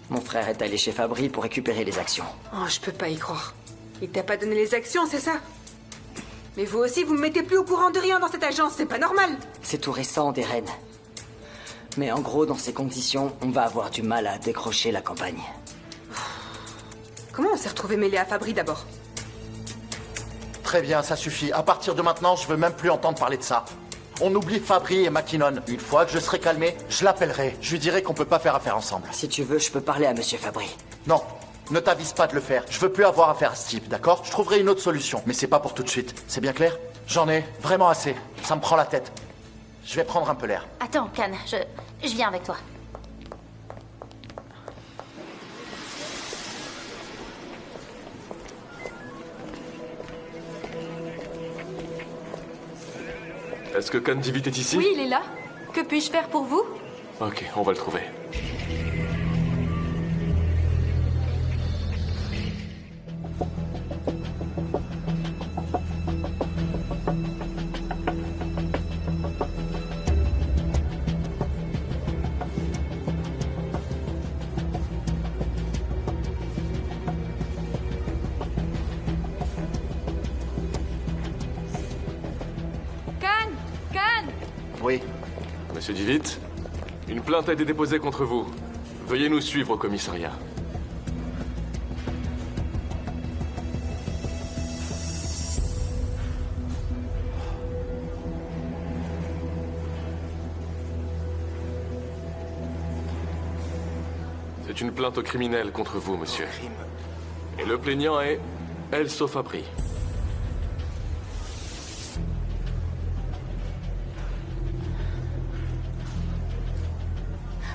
Mon frère est allé chez Fabry pour récupérer les actions. Oh, je peux pas y croire. Il t'a pas donné les actions, c'est ça? Mais vous aussi, vous me mettez plus au courant de rien dans cette agence, c'est pas normal. C'est tout récent, Deren. Mais en gros, dans ces conditions, on va avoir du mal à décrocher la campagne. Comment on s'est retrouvé mêlé à Fabry d'abord? Très bien, ça suffit. À partir de maintenant, je veux même plus entendre parler de ça. On oublie Fabry et McKinnon. Une fois que je serai calmé, je l'appellerai. Je lui dirai qu'on peut pas faire affaire ensemble. Si tu veux, je peux parler à Monsieur Fabry. Non, ne t'avise pas de le faire. Je veux plus avoir affaire à ce type, d'accord? Je trouverai une autre solution. Mais c'est pas pour tout de suite. C'est bien clair? J'en ai vraiment assez. Ça me prend la tête. Je vais prendre un peu l'air. Attends, Khan, je viens avec toi. Est-ce que Khan Divit est ici? Oui, il est là. Que puis-je faire pour vous? Ok, on va le trouver. Oui. Monsieur Divit, une plainte a été déposée contre vous. Veuillez nous suivre au commissariat. C'est une plainte au criminel contre vous, monsieur. Et le plaignant est Elso Fabry.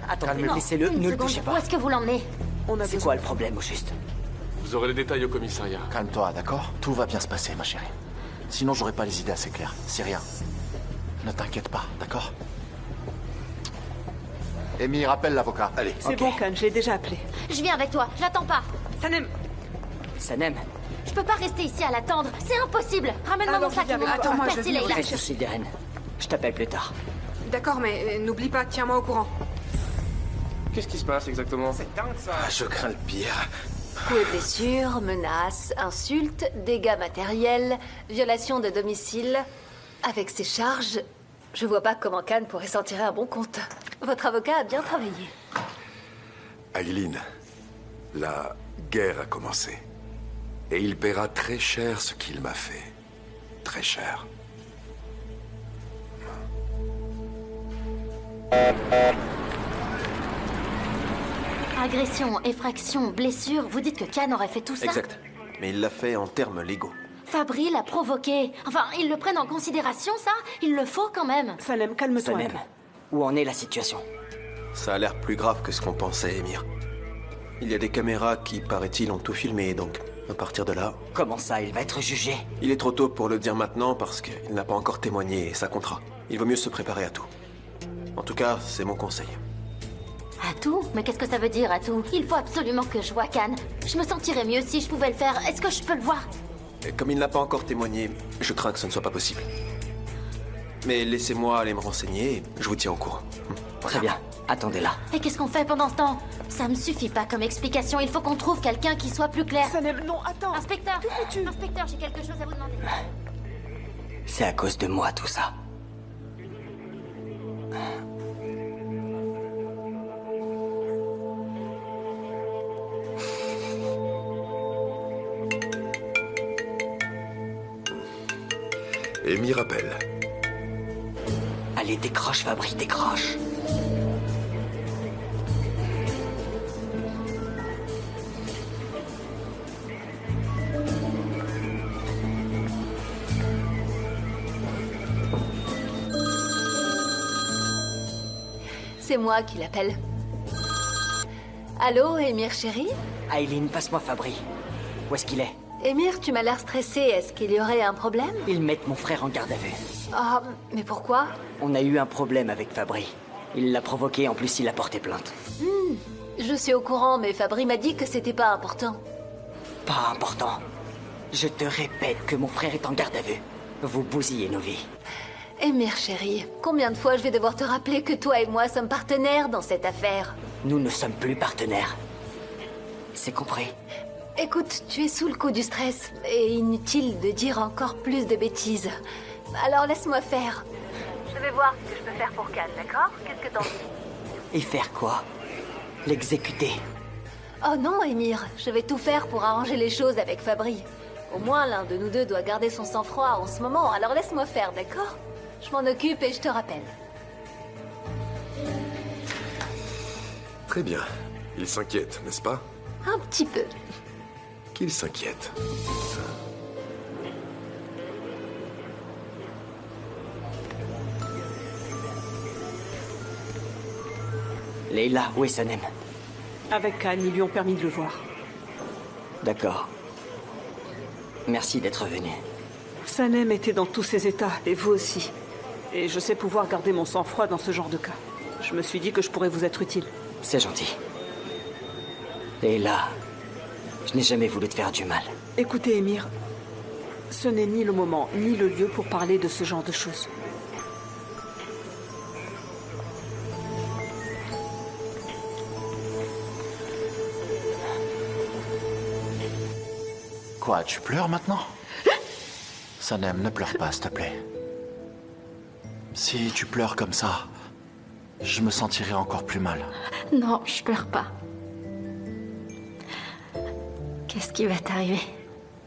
Attendez, laissez-le, ne le touchez Où pas. est-ce que vous l'emmenez? C'est quoi le problème, au juste? Vous aurez les détails au commissariat. Calme-toi, d'accord? Tout va bien se passer, ma chérie. Sinon, j'aurais pas les idées assez claires. C'est rien. Ne t'inquiète pas, d'accord? Amy, rappelle l'avocat. Allez. C'est bon, Khan, je l'ai déjà appelé. Je viens avec toi, j'attends pas. Sanem! Sanem? Je peux pas rester ici à l'attendre, c'est impossible. Ramène-moi mon sac. Attends-moi, je Merci, viens. Leïla. Reste ici, Deren. Je t'appelle plus tard. D'accord, mais n'oublie pas, tiens-moi au courant. Qu'est-ce qui se passe exactement? C'est dingue, ça. Ah, je crains le pire. Coups et blessures, menaces, insultes, dégâts matériels, violation de domicile. Avec ces charges, je vois pas comment Khan pourrait s'en tirer un bon compte. Votre avocat a bien travaillé. Aileen, la guerre a commencé. Et il paiera très cher ce qu'il m'a fait. Très cher. Agression, effraction, blessure, vous dites que Khan aurait fait tout ça? Exact. Mais il l'a fait en termes légaux. Fabry l'a provoqué. Enfin, ils le prennent en considération, ça? Il le faut quand même. Sanem, calme-toi un Sanem, peu. où en est la situation? Ça a l'air plus grave que ce qu'on pensait, Emir. Il y a des caméras qui, paraît-il, ont tout filmé, donc à partir de là... Comment ça, il va être jugé? Il est trop tôt pour le dire maintenant parce qu'il n'a pas encore témoigné et ça comptera. Il vaut mieux se préparer à tout. En tout cas, c'est mon conseil. Atou? Mais qu'est-ce que ça veut dire, Atou? Il faut absolument que je vois Khan. Je me sentirais mieux si je pouvais le faire. Est-ce que je peux le voir? Et comme il n'a pas encore témoigné, je crains que ce ne soit pas possible. Mais laissez-moi aller me renseigner et je vous tiens au courant. Très bien. Attendez-la. Et qu'est-ce qu'on fait pendant ce temps? Ça me suffit pas comme explication. Il faut qu'on trouve quelqu'un qui soit plus clair. Sanem, non, attends. Inspecteur! Inspecteur, j'ai quelque chose à vous demander. C'est à cause de moi, tout ça. Amy rappelle. Allez, décroche, Fabry, décroche. C'est moi qui l'appelle. Allô, Émir chéri? Aileen, passe-moi Fabry. Où est-ce qu'il est? Émir, tu m'as l'air stressé. Est-ce qu'il y aurait un problème? Ils mettent mon frère en garde à vue. Oh, mais pourquoi? On a eu un problème avec Fabry. Il l'a provoqué, en plus il a porté plainte. Je suis au courant, mais Fabry m'a dit que c'était pas important. Pas important. Je te répète que mon frère est en garde à vue. Vous bousillez nos vies. Émir chéri, combien de fois je vais devoir te rappeler que toi et moi sommes partenaires dans cette affaire? Nous ne sommes plus partenaires. C'est compris? Écoute, tu es sous le coup du stress, et inutile de dire encore plus de bêtises. Alors laisse-moi faire. Je vais voir ce que je peux faire pour Khan, d'accord? Qu'est-ce que t'en dis? Et faire quoi? L'exécuter. Oh non, Émir, je vais tout faire pour arranger les choses avec Fabry. Au moins, l'un de nous deux doit garder son sang-froid en ce moment, alors laisse-moi faire, d'accord? Je m'en occupe et je te rappelle. Très bien. Il s'inquiète, n'est-ce pas? Un petit peu. Qu'il s'inquiète. Leila, où est Sanem? Avec Khan, ils lui ont permis de le voir. D'accord. Merci d'être venu. Sanem était dans tous ses états, et vous aussi. Et je sais pouvoir garder mon sang-froid dans ce genre de cas. Je me suis dit que je pourrais vous être utile. C'est gentil. Leila, je n'ai jamais voulu te faire du mal. Écoutez, Émir, ce n'est ni le moment, ni le lieu pour parler de ce genre de choses. Quoi, tu pleures maintenant? Sanem, ne pleure pas, s'il te plaît. Si tu pleures comme ça, je me sentirai encore plus mal. Non, je pleure pas. Qu'est-ce qui va t'arriver?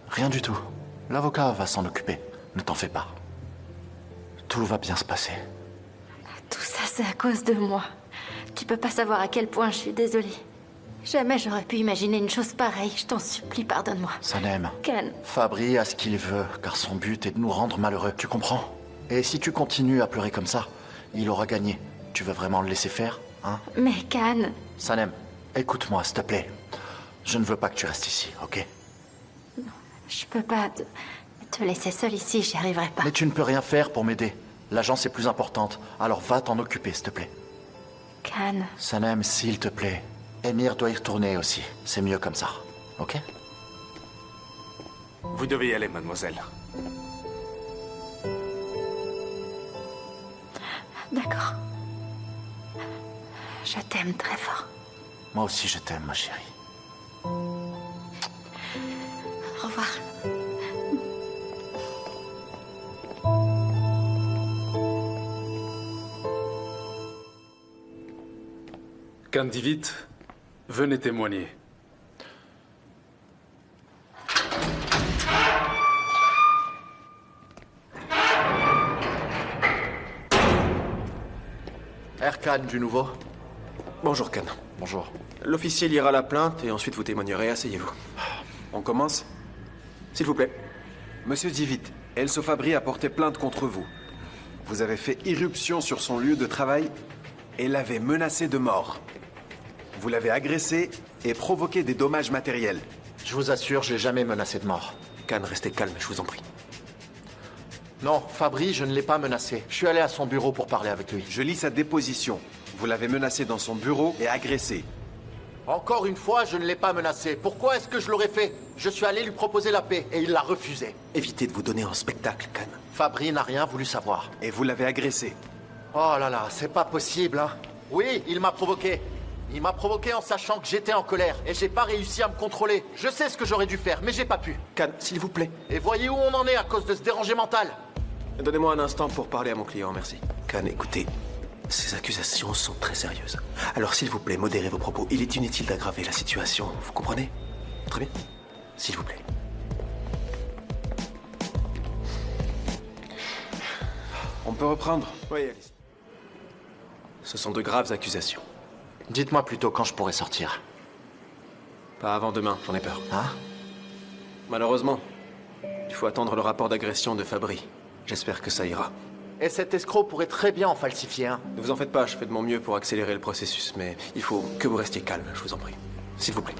Rien du tout. L'avocat va s'en occuper. Ne t'en fais pas. Tout va bien se passer. Tout ça, c'est à cause de moi. Tu peux pas savoir à quel point je suis désolée. Jamais j'aurais pu imaginer une chose pareille. Je t'en supplie, pardonne-moi. Sanem, Khan. Fabry a ce qu'il veut, car son but est de nous rendre malheureux. Tu comprends? Et si tu continues à pleurer comme ça, il aura gagné. Tu veux vraiment le laisser faire, hein? Mais Khan... Sanem, écoute-moi, s'il te plaît. Je ne veux pas que tu restes ici, ok? Je peux pas te laisser seule ici, j'y arriverai pas. Mais tu ne peux rien faire pour m'aider. L'agence est plus importante, alors va t'en occuper, s'il te plaît. Khan... Sanem, s'il te plaît. Émir doit y retourner aussi. C'est mieux comme ça, ok? Vous devez y aller, mademoiselle. D'accord. Je t'aime très fort. Moi aussi, je t'aime, ma chérie. Au revoir. Khan dit vite, venez témoigner. Erkan, du nouveau? Bonjour, Khan. Bonjour. L'officier lira la plainte et ensuite vous témoignerez. Asseyez-vous. On commence? S'il vous plaît. Monsieur Divit, Elso Fabry a porté plainte contre vous. Vous avez fait irruption sur son lieu de travail et l'avez menacé de mort. Vous l'avez agressé et provoqué des dommages matériels. Je vous assure, je l'ai jamais menacé de mort. Khan, restez calme, je vous en prie. Non, Fabry, je ne l'ai pas menacé. Je suis allé à son bureau pour parler avec lui. Je lis sa déposition. Vous l'avez menacé dans son bureau et agressé. Encore une fois, je ne l'ai pas menacé. Pourquoi est-ce que je l'aurais fait? Je suis allé lui proposer la paix et il l'a refusé. Évitez de vous donner en spectacle, Khan. Fabry n'a rien voulu savoir. Et vous l'avez agressé. Oh là là, c'est pas possible, hein. Oui, il m'a provoqué. Il m'a provoqué en sachant que j'étais en colère et j'ai pas réussi à me contrôler. Je sais ce que j'aurais dû faire, mais j'ai pas pu. Khan, s'il vous plaît. Et voyez où on en est à cause de ce dérangé mental. Donnez-moi un instant pour parler à mon client, merci. Khan, écoutez, ces accusations sont très sérieuses. Alors s'il vous plaît, modérez vos propos. Il est inutile d'aggraver la situation, vous comprenez? Très bien. S'il vous plaît. On peut reprendre? Oui, allez-y. Ce sont de graves accusations. Dites-moi plutôt quand je pourrais sortir. Pas avant demain, j'en ai peur. Hein? Malheureusement, il faut attendre le rapport d'agression de Fabry. J'espère que ça ira. Et cet escroc pourrait très bien en falsifier un. Ne vous en faites pas, je fais de mon mieux pour accélérer le processus, mais il faut que vous restiez calme, je vous en prie. S'il vous plaît.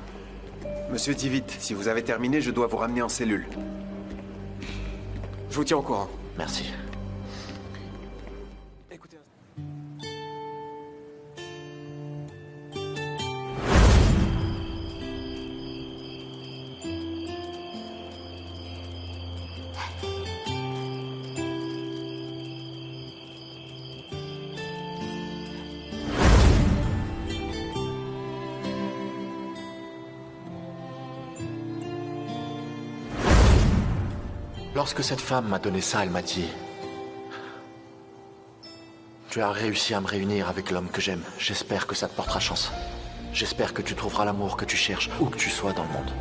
Monsieur Tivit, si vous avez terminé, je dois vous ramener en cellule. Je vous tiens au courant. Merci. Lorsque cette femme m'a donné ça, elle m'a dit... Tu as réussi à me réunir avec l'homme que j'aime. J'espère que ça te portera chance. J'espère que tu trouveras l'amour que tu cherches, où que tu sois dans le monde.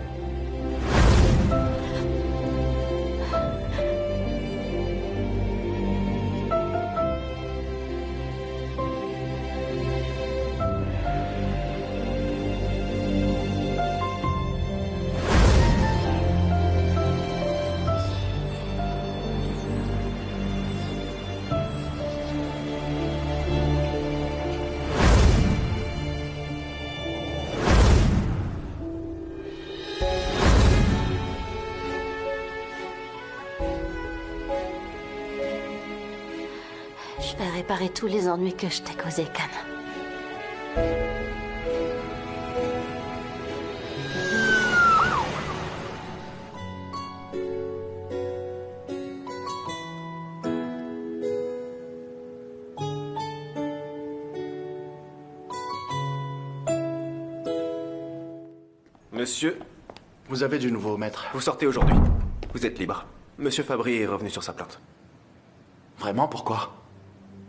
Je vais réparer tous les ennuis que je t'ai causés, Khan. Monsieur, vous avez du nouveau, maître. Vous sortez aujourd'hui. Vous êtes libre. Monsieur Fabry est revenu sur sa plainte. Vraiment, pourquoi?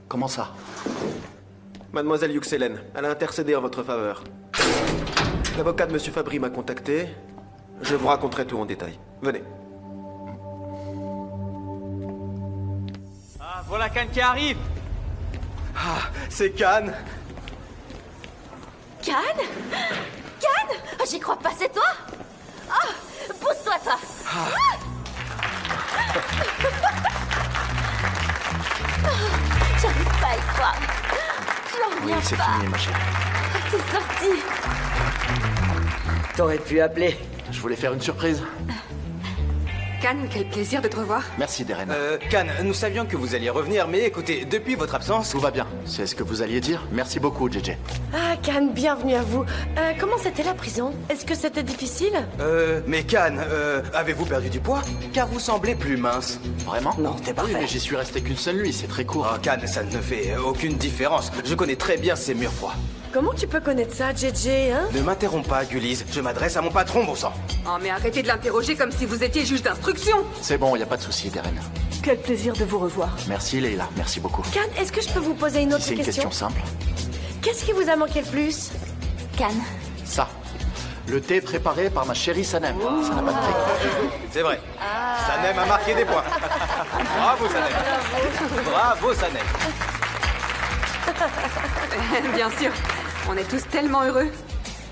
Comment ça? Mademoiselle Yuxelen, elle a intercédé en votre faveur. L'avocat de Monsieur Fabry m'a contacté. Je vous raconterai tout en détail. Venez. Ah, voilà Khan qui arrive. Ah, c'est Khan. Khan? Khan? Oh, j'y crois pas, c'est toi? Oh, pousse-toi, toi! J'arrive pas à y croire. J'en reviens Oui, c'est pas. fini, ma chérie. T'es sorti. T'aurais pu appeler. Je voulais faire une surprise. Khan, quel plaisir de te revoir. Merci, Darren. Khan, nous savions que vous alliez revenir, mais écoutez, depuis votre absence... Tout va bien. C'est ce que vous alliez dire? Merci beaucoup, JJ. Ah, Khan, bienvenue à vous. Comment c'était la prison? Est-ce que c'était difficile? Mais Khan, avez-vous perdu du poids? Car vous semblez plus mince. Vraiment? Non, t'es Oui, parfait. mais j'y suis resté qu'une seule nuit, c'est très court. Oh, Khan, ça ne fait aucune différence. Je connais très bien ces murs froids. Comment tu peux connaître ça, JJ, hein? Ne m'interromps pas, Gullies. Je m'adresse à mon patron, bon sang. Oh, mais arrêtez de l'interroger comme si vous étiez juge d'instruction. C'est bon, y a pas de souci, Darren. Quel plaisir de vous revoir. Merci, Leila. Merci beaucoup. Khan, est-ce que je peux vous poser une autre C'est une question simple. Qu'est-ce qui vous a manqué le plus? Khan. Ça. Le thé préparé par ma chérie Sanem. Ça n'a pas de prix. C'est vrai. Sanem a marqué des points. Bravo, Sanem. Bravo, Sanem. Bien sûr. On est tous tellement heureux.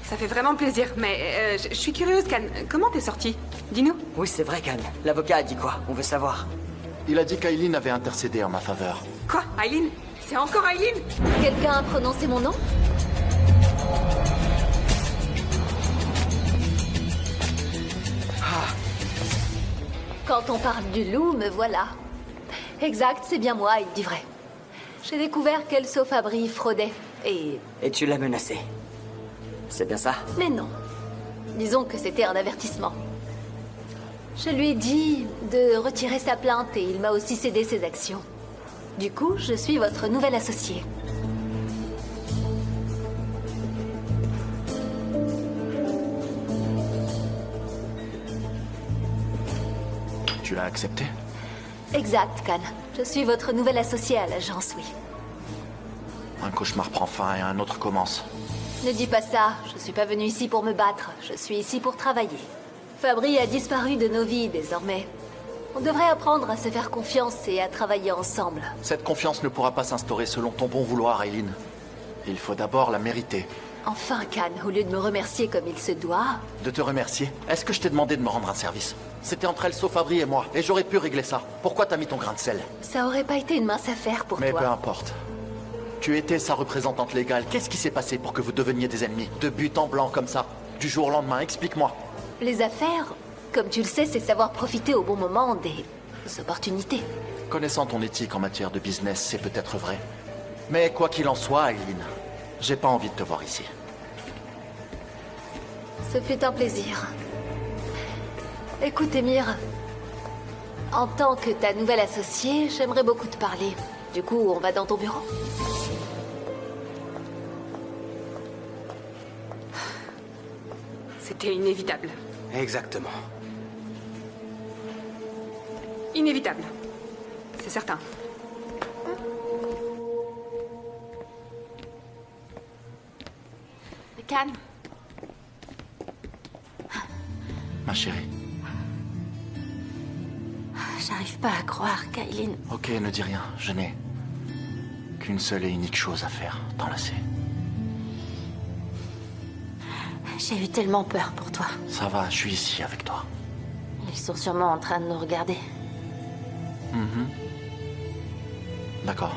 Ça fait vraiment plaisir. Mais je suis curieuse, Khan. Comment t'es sortie? Dis-nous. Oui, c'est vrai, Khan. L'avocat a dit quoi? On veut savoir. Il a dit qu'Aileen avait intercédé en ma faveur. Quoi? Aileen? C'est encore Aileen? Quelqu'un a prononcé mon nom? Quand on parle du loup, me voilà. Exact, c'est bien moi, il dit vrai. J'ai découvert qu'Elso Fabry fraudait et... Et tu l'as menacé. C'est bien ça? Mais non. Disons que c'était un avertissement. Je lui ai dit de retirer sa plainte et il m'a aussi cédé ses actions. Du coup, je suis votre nouvel associé. Tu l'as accepté? Exact, Khan. Je suis votre nouvel associé à l'agence, oui. Un cauchemar prend fin et un autre commence. Ne dis pas ça. Je suis pas venue ici pour me battre. Je suis ici pour travailler. Fabry a disparu de nos vies désormais. On devrait apprendre à se faire confiance et à travailler ensemble. Cette confiance ne pourra pas s'instaurer selon ton bon vouloir, Aileen. Il faut d'abord la mériter. Enfin, Khan, au lieu de me remercier comme il se doit... De te remercier? Est-ce que je t'ai demandé de me rendre un service? C'était entre Elso, Fabry et moi, et j'aurais pu régler ça. Pourquoi t'as mis ton grain de sel? Ça aurait pas été une mince affaire pour Mais toi. peu importe. Tu étais sa représentante légale. Qu'est-ce qui s'est passé pour que vous deveniez des ennemis? De but en blanc comme ça, du jour au lendemain, explique-moi. Les affaires, comme tu le sais, c'est savoir profiter au bon moment des opportunités. Connaissant ton éthique en matière de business, c'est peut-être vrai. Mais quoi qu'il en soit, Aileen, j'ai pas envie de te voir ici. Ce fut un plaisir. Écoute, Émir, en tant que ta nouvelle associée, j'aimerais beaucoup te parler. Du coup, on va dans ton bureau? C'était inévitable. Exactement. Inévitable. C'est certain. Calme. Ma chérie. J'arrive pas à croire qu'Aileen... Ok, ne dis rien. Je n'ai qu'une seule et unique chose à faire, t'enlacer. J'ai eu tellement peur pour toi. Ça va, je suis ici avec toi. Ils sont sûrement en train de nous regarder. D'accord.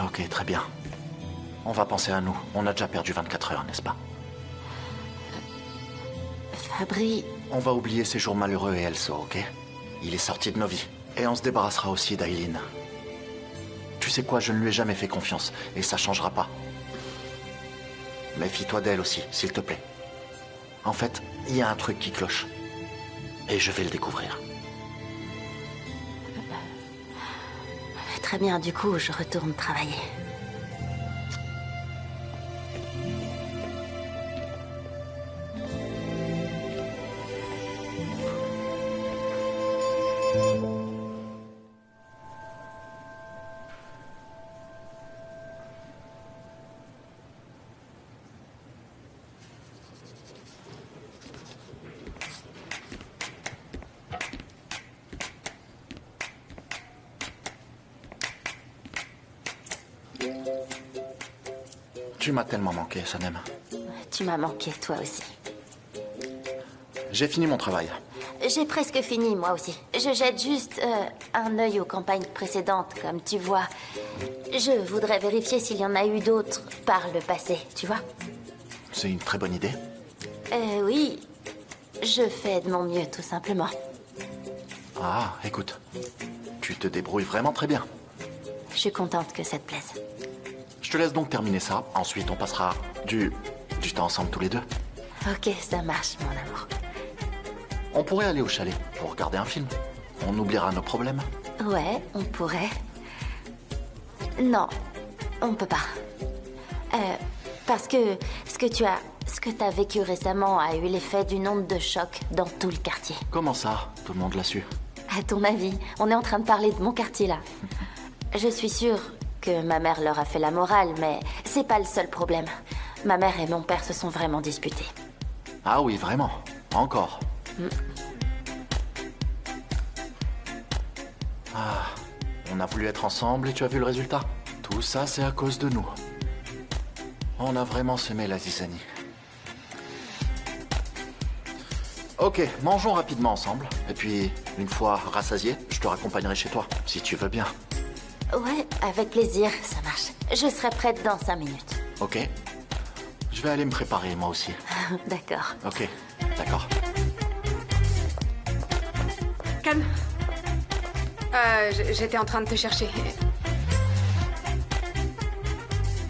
Ok, très bien. On va penser à nous. On a déjà perdu 24 heures, n'est-ce pas? Fabry... On va oublier ces jours malheureux et Elso, ok? Il est sorti de nos vies. Et on se débarrassera aussi d'Aileen. Tu sais quoi, je ne lui ai jamais fait confiance. Et ça changera pas. Méfie-toi d'elle aussi, s'il te plaît. En fait, il y a un truc qui cloche. Et je vais le découvrir. Très bien, du coup, je retourne travailler. Tu m'as tellement manqué, Sanem. Tu m'as manqué, toi aussi. J'ai fini mon travail. J'ai presque fini, moi aussi. Je jette juste un œil aux campagnes précédentes, comme tu vois. Je voudrais vérifier s'il y en a eu d'autres par le passé, tu vois. C'est une très bonne idée. Oui. Je fais de mon mieux, tout simplement. Ah, écoute. Tu te débrouilles vraiment très bien. Je suis contente que ça te plaise. Je te laisse donc terminer ça. Ensuite, on passera du temps ensemble tous les deux. Ok, ça marche, mon amour. On pourrait aller au chalet pour regarder un film. On oubliera nos problèmes. Ouais, on pourrait. Non, on peut pas. Parce que ce que t'as vécu récemment a eu l'effet d'une onde de choc dans tout le quartier. Comment ça? Tout le monde l'a su. À ton avis, on est en train de parler de mon quartier là. Je suis sûre que ma mère leur a fait la morale, mais c'est pas le seul problème. Ma mère et mon père se sont vraiment disputés. Ah oui, vraiment? Encore? Ah, on a voulu être ensemble et tu as vu le résultat? Tout ça, c'est à cause de nous. On a vraiment semé la zizanie. Ok, mangeons rapidement ensemble. Et puis, une fois rassasié, je te raccompagnerai chez toi, si tu veux bien. Ouais, avec plaisir, ça marche. Je serai prête dans 5 minutes. Ok. Je vais aller me préparer, moi aussi. D'accord. Ok, d'accord. Calme. J'étais en train de te chercher.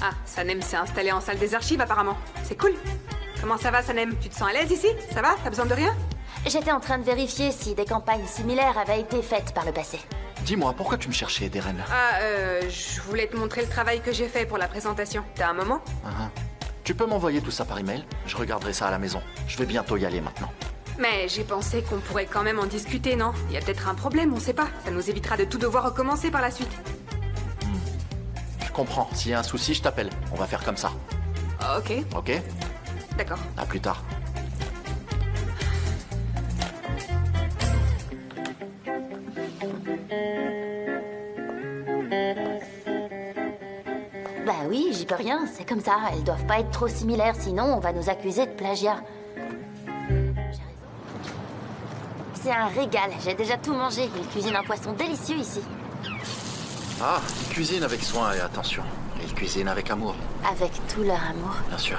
Ah, Sanem s'est installé en salle des archives apparemment. C'est cool. Comment ça va, Sanem? Tu te sens à l'aise ici? Ça va? T'as besoin de rien? J'étais en train de vérifier si des campagnes similaires avaient été faites par le passé. Dis-moi, pourquoi tu me cherchais, Deren? Je voulais te montrer le travail que j'ai fait pour la présentation. T'as un moment? Tu peux m'envoyer tout ça par email? Je regarderai ça à la maison. Je vais bientôt y aller maintenant. Mais j'ai pensé qu'on pourrait quand même en discuter, non? Il y a peut-être un problème, on sait pas. Ça nous évitera de tout devoir recommencer par la suite. Je comprends. S'il y a un souci, je t'appelle. On va faire comme ça. Ok. Ok? D'accord. À plus tard. Bah oui, j'y peux rien, c'est comme ça. Elles doivent pas être trop similaires, sinon on va nous accuser de plagiat. C'est un régal, j'ai déjà tout mangé. Ils cuisinent un poisson délicieux ici. Ah, ils cuisinent avec soin et attention. Ils cuisinent avec amour. Avec tout leur amour. Bien sûr.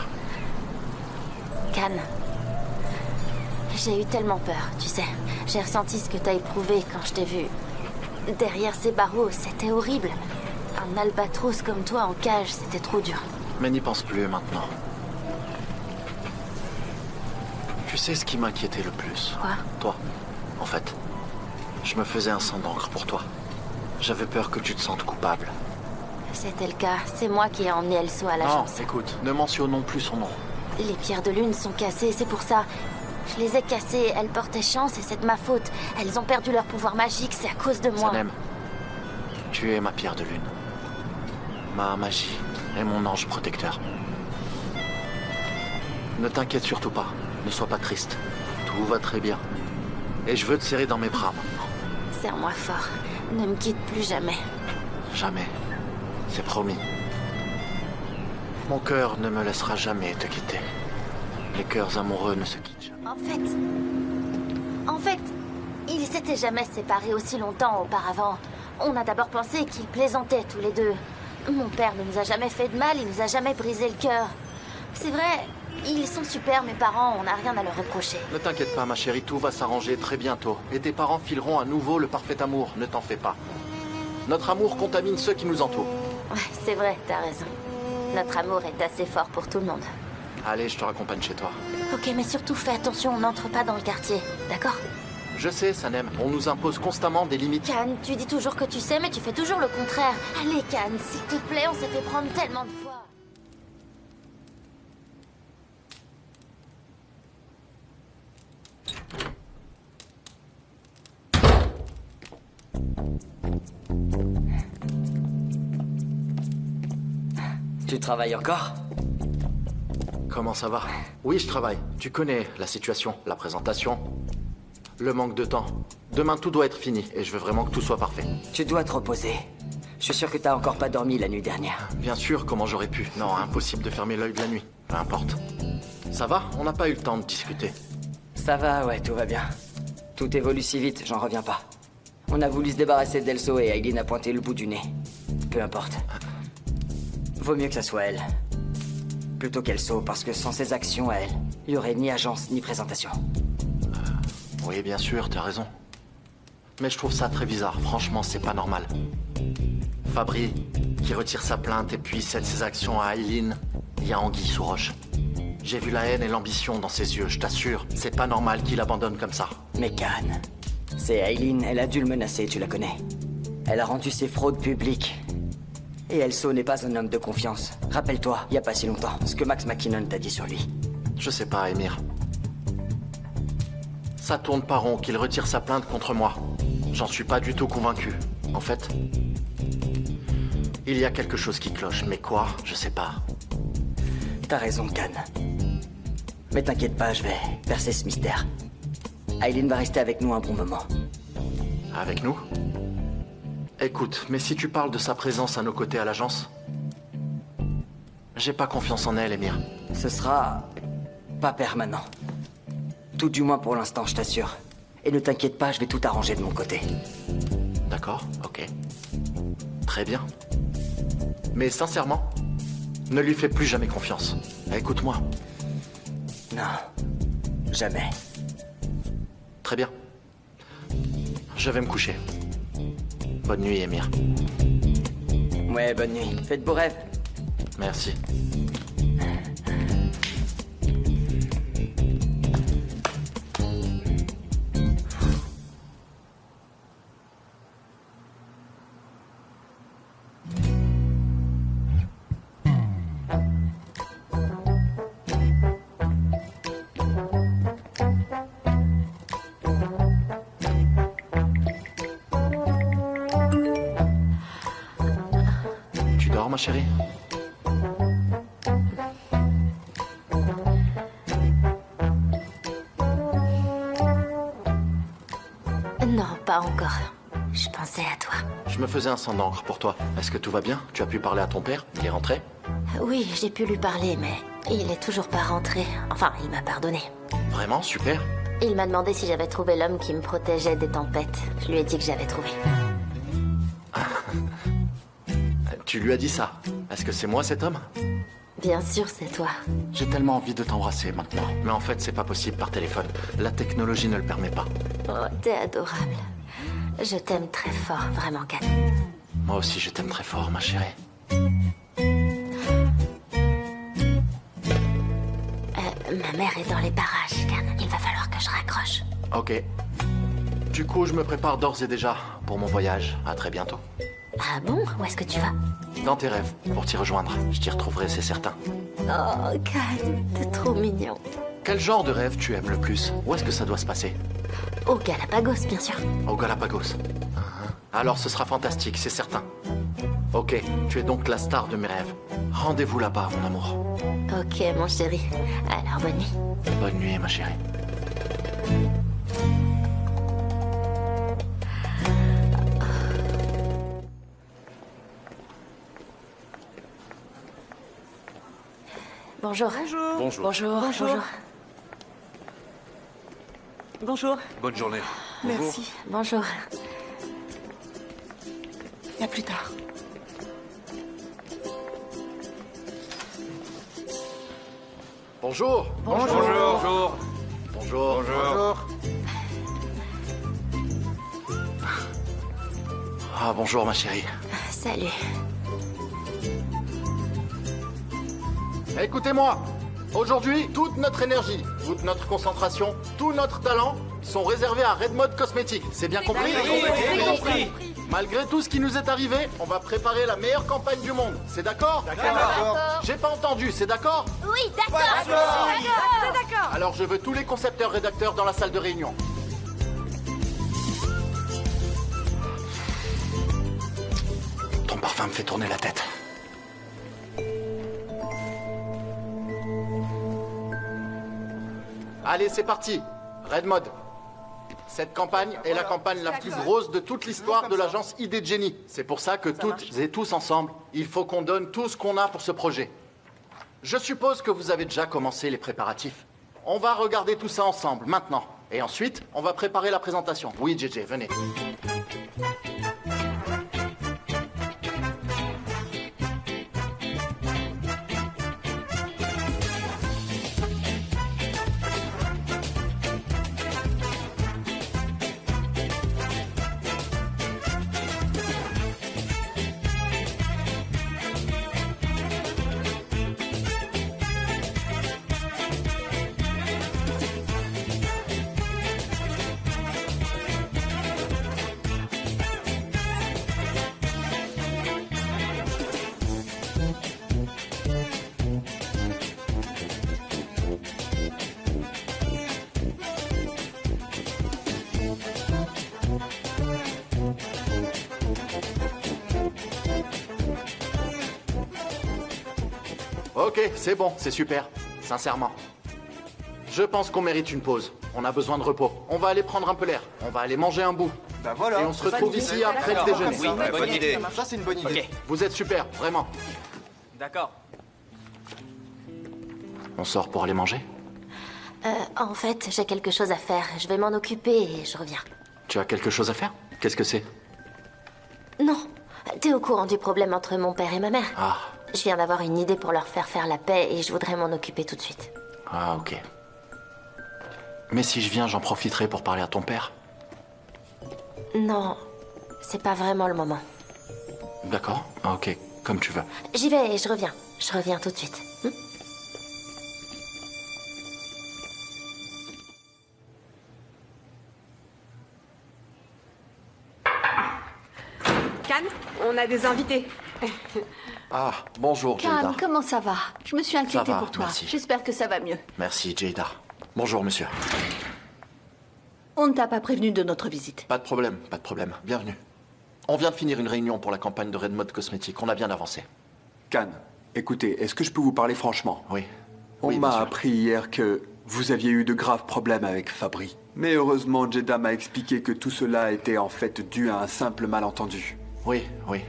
Can, j'ai eu tellement peur, tu sais. J'ai ressenti ce que t'as éprouvé quand je t'ai vu. Derrière ces barreaux, c'était horrible. Un albatros comme toi en cage, c'était trop dur. Mais n'y pense plus maintenant. Tu sais ce qui m'inquiétait le plus? Quoi? Toi. En fait, je me faisais un sang d'encre pour toi. J'avais peur que tu te sentes coupable. C'était le cas. C'est moi qui ai emmené Elso à l'agence. Non, écoute, ne mentionnons plus son nom. Les pierres de lune sont cassées, c'est pour ça. Je les ai cassées, elles portaient chance et c'est de ma faute. Elles ont perdu leur pouvoir magique, c'est à cause de moi. Sanem, tu es ma pierre de lune. Ma magie et mon ange protecteur. Ne t'inquiète surtout pas. Ne sois pas triste. Tout va très bien. Et je veux te serrer dans mes bras maintenant. Serre-moi fort. Ne me quitte plus jamais. Jamais. C'est promis. Mon cœur ne me laissera jamais te quitter. Les cœurs amoureux ne se quittent jamais. En fait, ils s'étaient jamais séparés aussi longtemps auparavant. On a d'abord pensé qu'ils plaisantaient tous les deux. Mon père ne nous a jamais fait de mal, il nous a jamais brisé le cœur. C'est vrai, ils sont super mes parents, on n'a rien à leur reprocher. Ne t'inquiète pas ma chérie, tout va s'arranger très bientôt. Et tes parents fileront à nouveau le parfait amour, ne t'en fais pas. Notre amour contamine ceux qui nous entourent. Ouais, c'est vrai, t'as raison. Notre amour est assez fort pour tout le monde. Allez, je te raccompagne chez toi. Ok, mais surtout fais attention, on n'entre pas dans le quartier, d'accord? Je sais, Sanem, on nous impose constamment des limites. Can, tu dis toujours que tu sais, mais tu fais toujours le contraire. Allez, Can, s'il te plaît, on s'est fait prendre tellement de fois. Tu travailles encore? Comment ça va? Oui, je travaille. Tu connais la situation, la présentation, le manque de temps. Demain, tout doit être fini et je veux vraiment que tout soit parfait. Tu dois te reposer. Je suis sûr que t'as encore pas dormi la nuit dernière. Bien sûr, comment j'aurais pu? Non, impossible de fermer l'œil de la nuit. Peu importe. Ça va? On n'a pas eu le temps de discuter. Ça va, ouais, tout va bien. Tout évolue si vite, j'en reviens pas. On a voulu se débarrasser d'Elso et Aileen a pointé le bout du nez. Peu importe. Vaut mieux que ça soit elle. Plutôt qu'Elso, parce que sans ses actions à elle, il y aurait ni agence ni présentation. Oui, bien sûr, t'as raison. Mais je trouve ça très bizarre. Franchement, c'est pas normal. Fabry, qui retire sa plainte et puis cède ses actions à Aileen, il y a anguille sous roche. J'ai vu la haine et l'ambition dans ses yeux, je t'assure. C'est pas normal qu'il abandonne comme ça. Mais Can, c'est Aileen, elle a dû le menacer, tu la connais. Elle a rendu ses fraudes publiques. Et Elso n'est pas un homme de confiance. Rappelle-toi, il y a pas si longtemps, ce que Max McKinnon t'a dit sur lui. Je sais pas, Emir. Ça tourne pas rond qu'il retire sa plainte contre moi. J'en suis pas du tout convaincu. En fait, il y a quelque chose qui cloche, mais quoi, je sais pas. T'as raison, Can. Mais t'inquiète pas, je vais percer ce mystère. Aileen va rester avec nous un bon moment. Avec nous? Écoute, mais si tu parles de sa présence à nos côtés à l'agence, j'ai pas confiance en elle, Emir. Ce sera pas permanent. Tout du moins pour l'instant, je t'assure. Et ne t'inquiète pas, je vais tout arranger de mon côté. D'accord, ok. Très bien. Mais sincèrement, ne lui fais plus jamais confiance. Écoute-moi. Non, jamais. Très bien. Je vais me coucher. Bonne nuit, Émir. Ouais, bonne nuit. Faites beaux rêves. Merci. Tu dors, ma chérie? Non, pas encore. Je pensais à toi. Je me faisais un sang d'encre pour toi. Est-ce que tout va bien? Tu as pu parler à ton père? Il est rentré? Oui, j'ai pu lui parler, mais il est toujours pas rentré. Enfin, il m'a pardonné. Vraiment? Super. Il m'a demandé si j'avais trouvé l'homme qui me protégeait des tempêtes. Je lui ai dit que j'avais trouvé. Tu lui as dit ça? Est-ce que c'est moi cet homme? Bien sûr, c'est toi. J'ai tellement envie de t'embrasser maintenant. Mais en fait, c'est pas possible par téléphone. La technologie ne le permet pas. Oh, t'es adorable. Je t'aime très fort, vraiment, Kat. Moi aussi, je t'aime très fort, ma chérie. Ma mère est dans les parages, Kan. Il va falloir que je raccroche. Ok. Du coup, je me prépare d'ores et déjà pour mon voyage. À très bientôt. Ah bon? Où est-ce que tu vas? Dans tes rêves, pour t'y rejoindre. Je t'y retrouverai, c'est certain. Oh, Kan, t'es trop mignon. Quel genre de rêve tu aimes le plus? Où est-ce que ça doit se passer? Au Galapagos, bien sûr. Au Galapagos. Alors ce sera fantastique, c'est certain. Ok, tu es donc la star de mes rêves. Rendez-vous là-bas, mon amour. Ok, mon chéri. Alors, bonne nuit. Bonne nuit, ma chérie. Bonjour. Bonjour. Bonjour. Bonjour. Bonne journée. Merci. Bonjour. À plus tard. Bonjour. Bonjour. Bonjour. Ah, bonjour, ma chérie. Salut. Écoutez-moi. Aujourd'hui, toute notre énergie, toute notre concentration, tout notre talent sont réservés à Red Mode Cosmétique. C'est bien compris? compris. Malgré tout ce qui nous est arrivé, on va préparer la meilleure campagne du monde. C'est d'accord? D'accord. J'ai pas entendu, c'est d'accord? Oui, d'accord. D'accord. Alors je veux tous les concepteurs-rédacteurs dans la salle de réunion. Ton parfum me fait tourner la tête. Allez, c'est parti. Red Mode. Cette campagne est la campagne la plus grosse de toute l'histoire de l'agence ID Jenny. C'est pour ça que toutes et tous ensemble, il faut qu'on donne tout ce qu'on a pour ce projet. Je suppose que vous avez déjà commencé les préparatifs. On va regarder tout ça ensemble, maintenant. Et ensuite, on va préparer la présentation. Oui, JJ, venez. Ok, c'est bon, c'est super. Sincèrement. Je pense qu'on mérite une pause. On a besoin de repos. On va aller prendre un peu l'air. On va aller manger un bout. Bah voilà. Et on se retrouve ici après le déjeuner. Oui, bonne idée. Ça, c'est une bonne idée. Ok, vous êtes super, vraiment. D'accord. On sort pour aller manger? En fait, j'ai quelque chose à faire. Je vais m'en occuper et je reviens. Tu as quelque chose à faire? Qu'est-ce que c'est? Non. T'es au courant du problème entre mon père et ma mère? Ah. Je viens d'avoir une idée pour leur faire la paix et je voudrais m'en occuper tout de suite. Ah, ok. Mais si je viens, j'en profiterai pour parler à ton père. Non. c'est pas vraiment le moment. D'accord. Ah, ok, comme tu veux. J'y vais et je reviens. Je reviens tout de suite. Khan, on a des invités. Ah, bonjour, Jada. Khan, comment ça va? Je me suis inquiétée Ça va, pour toi. merci. J'espère que ça va mieux. Merci, Jada. Bonjour, monsieur. On ne t'a pas prévenu de notre visite. Pas de problème, pas de problème. Bienvenue. On vient de finir une réunion pour la campagne de Red Mode Cosmétique. On a bien avancé. Khan, écoutez, est-ce que je peux vous parler franchement? Oui. On Oui, m'a bien sûr. appris hier que vous aviez eu de graves problèmes avec Fabry. Mais heureusement, Jada m'a expliqué que tout cela était en fait dû à un simple malentendu. Oui, oui.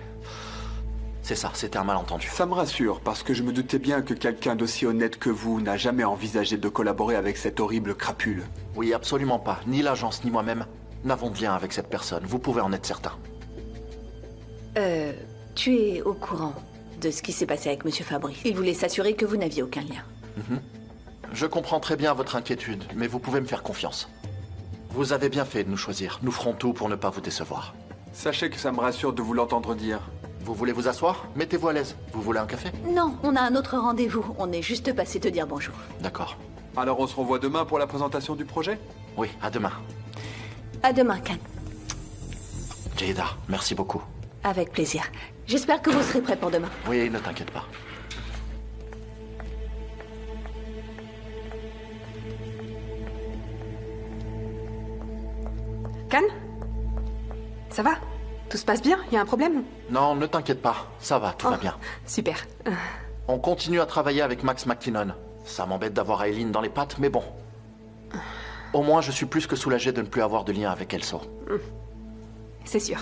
C'est ça, c'était un malentendu. Ça me rassure, parce que je me doutais bien que quelqu'un d'aussi honnête que vous n'a jamais envisagé de collaborer avec cette horrible crapule. Oui, absolument pas. Ni l'agence, ni moi-même n'avons de lien avec cette personne. Vous pouvez en être certain. Tu es au courant de ce qui s'est passé avec Monsieur Fabry. Il voulait s'assurer que vous n'aviez aucun lien. Je comprends très bien votre inquiétude, mais vous pouvez me faire confiance. Vous avez bien fait de nous choisir. Nous ferons tout pour ne pas vous décevoir. Sachez que ça me rassure de vous l'entendre dire. Vous voulez vous asseoir? Mettez-vous à l'aise. Vous voulez un café? Non, on a un autre rendez-vous. On est juste passé te dire bonjour. D'accord. Alors on se revoit demain pour la présentation du projet? Oui, à demain. À demain, Khan. Jada, merci beaucoup. Avec plaisir. J'espère que vous serez prêts pour demain. Oui, ne t'inquiète pas. Khan? Ça va? Tout se passe bien? Y a un problème? Non, ne t'inquiète pas. Ça va, tout va bien. Super. On continue à travailler avec Max McKinnon. Ça m'embête d'avoir Aileen dans les pattes, mais bon. Au moins, je suis plus que soulagé de ne plus avoir de lien avec Elso. C'est sûr.